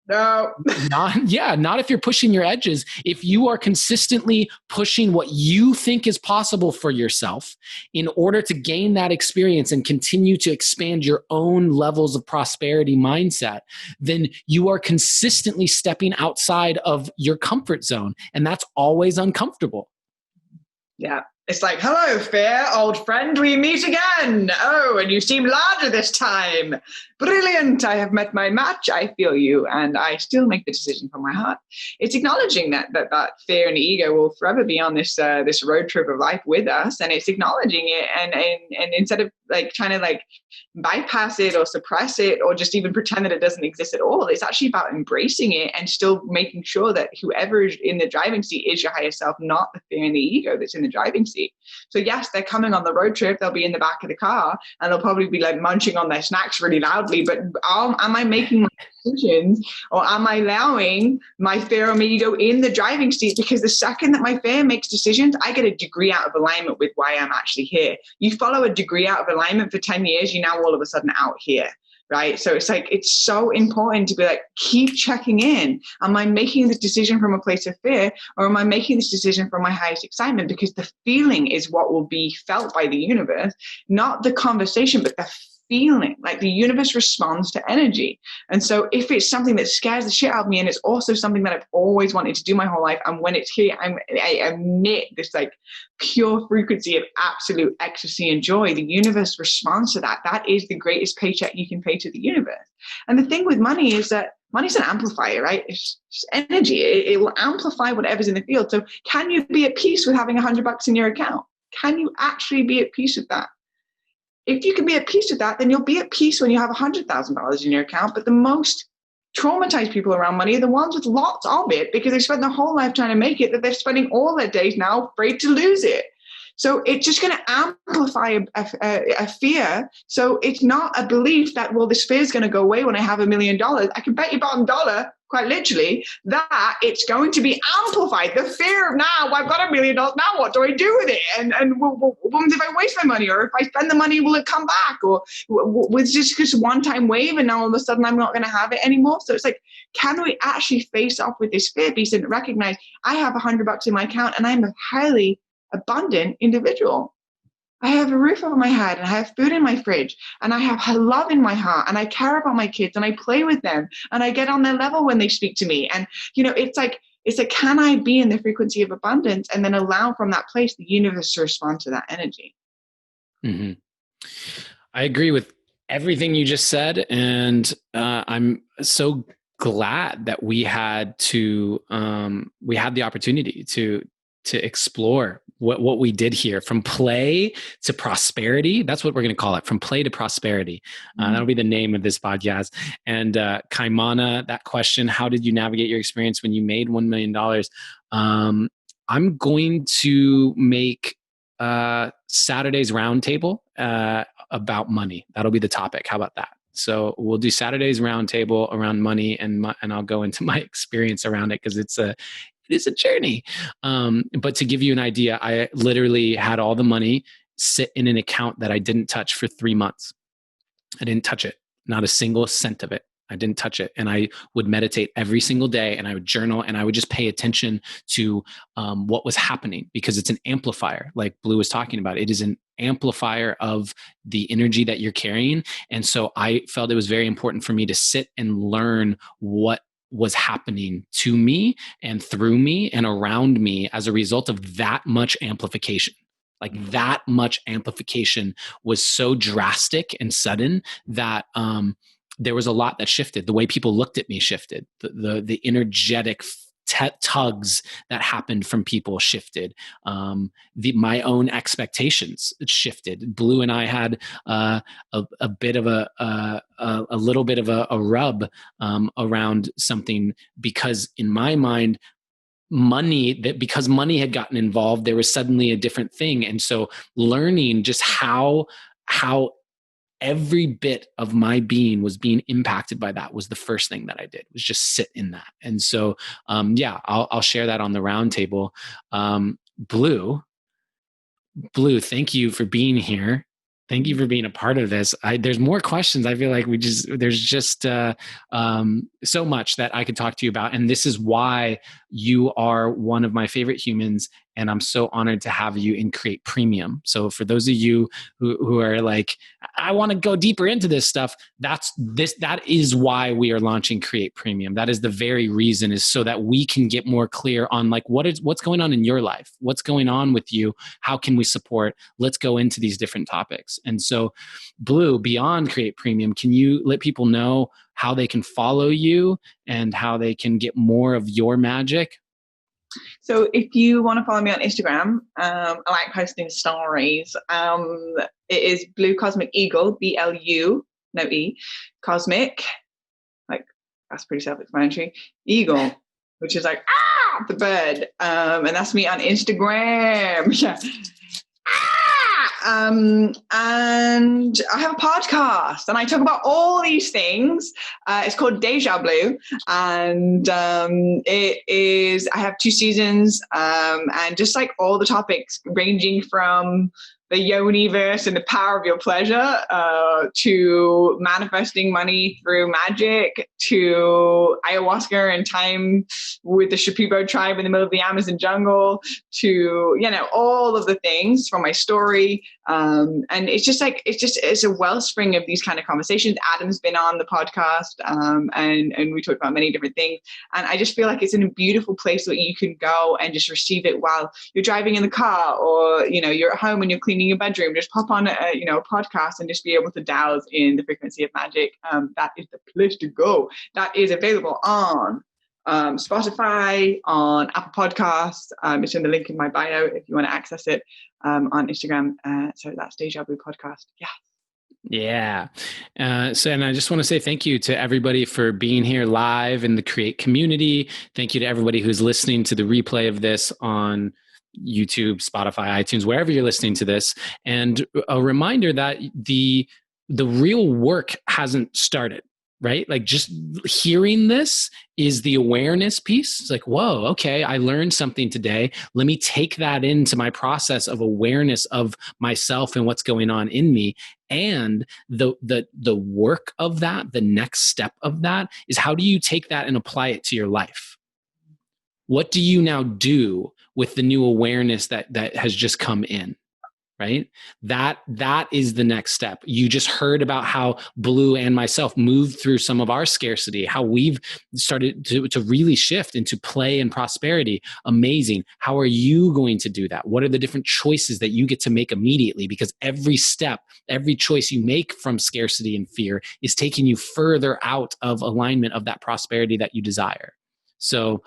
No. Not if you're pushing your edges. If you are consistently pushing what you think is possible for yourself in order to gain that experience and continue to expand your own levels of prosperity mindset, then you are consistently stepping outside of your comfort zone. And that's always uncomfortable. Yeah. It's like, hello, fair old friend, we meet again. Oh, and you seem larger this time. Brilliant. I have met my match. I feel you. And I still make the decision from my heart. It's acknowledging that fear and ego will forever be on this road trip of life with us. And it's acknowledging it. And instead of like trying to like bypass it or suppress it or just even pretend that it doesn't exist at all, it's actually about embracing it and still making sure that whoever is in the driving seat is your higher self, not the fear and the ego that's in the driving seat. So yes, they're coming on the road trip. They'll be in the back of the car and they'll probably be like munching on their snacks really loudly. But am I making my decisions, or am I allowing my fear or my ego in the driving seat? Because the second that my fear makes decisions, I get a degree out of alignment with why I'm actually here. You follow a degree out of alignment for 10 years, you're now all of a sudden out here. Right. So it's like, it's so important to be like, keep checking in. Am I making this decision from a place of fear, or am I making this decision from my highest excitement? Because the feeling is what will be felt by the universe, not the conversation, but the feeling. Like the universe responds to energy. And so if it's something that scares the shit out of me, and it's also something that I've always wanted to do my whole life, and when it's here, I emit this like pure frequency of absolute ecstasy and joy, the universe responds to that. That is the greatest paycheck you can pay to the universe. And the thing with money is that money's an amplifier, right? It's just energy. It will amplify whatever's in the field. So can you be at peace with having $100 in your account? Can you actually be at peace with that? If you can be at peace with that, then you'll be at peace when you have $100,000 in your account. But the most traumatized people around money are the ones with lots of it, because they spent their whole life trying to make it, that they're spending all their days now afraid to lose it. So it's just going to amplify a fear. So it's not a belief that, well, this fear is going to go away when I have $1 million. I can bet you bottom dollar, quite literally, that it's going to be amplified. The fear of, now I've got $1 million. Now what do I do with it? And if I waste my money, or if I spend the money, will it come back? Or with just one-time wave, and now all of a sudden I'm not going to have it anymore. So it's like, can we actually face off with this fear piece and recognize I have $100 in my account and I'm a highly abundant individual. I have a roof over my head, and I have food in my fridge, and I have love in my heart, and I care about my kids, and I play with them, and I get on their level when they speak to me. And it's like, can I be in the frequency of abundance and then allow from that place the universe to respond to that energy? Mm-hmm. I agree with everything you just said, and I'm so glad that we had the opportunity to explore what we did here, from play to prosperity. That's what we're going to call it, from play to prosperity. That'll be the name of this podcast. And Kaimana, that question, how did you navigate your experience when you made $1 million? I'm going to make Saturday's roundtable about money. That'll be the topic. How about that? So we'll do Saturday's roundtable around money, and I'll go into my experience around it, because it is a journey. But to give you an idea, I literally had all the money sit in an account that I didn't touch for 3 months. I didn't touch it, not a single cent of it. I didn't touch it. And I would meditate every single day, and I would journal, and I would just pay attention to what was happening, because it's an amplifier, like Blue was talking about. It is an amplifier of the energy that you're carrying. And so I felt it was very important for me to sit and learn what was happening to me and through me and around me as a result of that much amplification. Like that much amplification was so drastic and sudden that there was a lot that shifted. The way people looked at me shifted. The energetic tugs that happened from people shifted. My own expectations shifted. Blue and I had a bit of a little bit of a rub around something, because in my mind, because money had gotten involved, there was suddenly a different thing. And so learning just how every bit of my being was being impacted by that was the first thing that I did, was just sit in that. And so, I'll share that on the roundtable. Blue, thank you for being here. Thank you for being a part of this. There's more questions. I feel like there's just so much that I could talk to you about. And this is why you are one of my favorite humans. And I'm so honored to have you in Create Premium. So for those of you who are like, I want to go deeper into this stuff, that is why we are launching Create Premium. That is the very reason, is so that we can get more clear on like what's going on in your life, what's going on with you, how can we support? Let's go into these different topics. And so, Blue, beyond Create Premium, can you let people know how they can follow you and how they can get more of your magic? So if you want to follow me on Instagram, I like posting stories. It is Blue Cosmic Eagle, BLU, no E, Cosmic, like that's pretty self-explanatory, Eagle, which is like, the bird. And that's me on Instagram. Yeah. And I have a podcast, and I talk about all these things. It's called Deja Blue, and it is. I have 2 seasons, and just like all the topics, ranging from the Yoni-verse and the power of your pleasure, to manifesting money through magic, to ayahuasca and time with the Shipibo tribe in the middle of the Amazon jungle, to, all of the things from my story. And it's a wellspring of these kind of conversations. Adam's been on the podcast, and we talked about many different things. And I just feel like it's in a beautiful place that you can go and just receive it while you're driving in the car, or, you're at home and you're cleaning your bedroom. Just pop on a podcast and just be able to douse in the frequency of magic. That is the place to go. That is available on Spotify, on Apple Podcasts. It's in the link in my bio if you want to access it, on Instagram. So that's Deja Vu Podcast. Yeah. And I just want to say thank you to everybody for being here live in the Create community. Thank you to everybody who's listening to the replay of this on YouTube, Spotify, iTunes, wherever you're listening to this. And a reminder that the real work hasn't started. Right? Like, just hearing this is the awareness piece. It's like, whoa, okay, I learned something today. Let me take that into my process of awareness of myself and what's going on in me. And the work of that, the next step of that, is how do you take that and apply it to your life? What do you now do with the new awareness that has just come in? Right? That is the next step. You just heard about how Blue and myself moved through some of our scarcity, how we've started to really shift into play and prosperity. Amazing. How are you going to do that? What are the different choices that you get to make immediately? Because every step, every choice you make from scarcity and fear is taking you further out of alignment of that prosperity that you desire. So,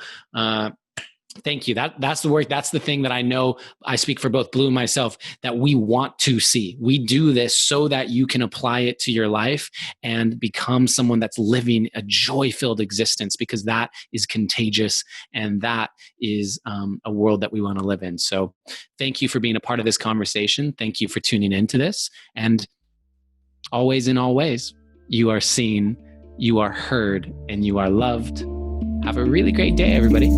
thank you. That's the work. That's the thing that I know, I speak for both Blue and myself, that we want to see. We do this so that you can apply it to your life and become someone that's living a joy-filled existence, because that is contagious, and that is a world that we want to live in. So thank you for being a part of this conversation. Thank you for tuning into this, and always in all ways, you are seen, you are heard, and you are loved. Have a really great day, everybody.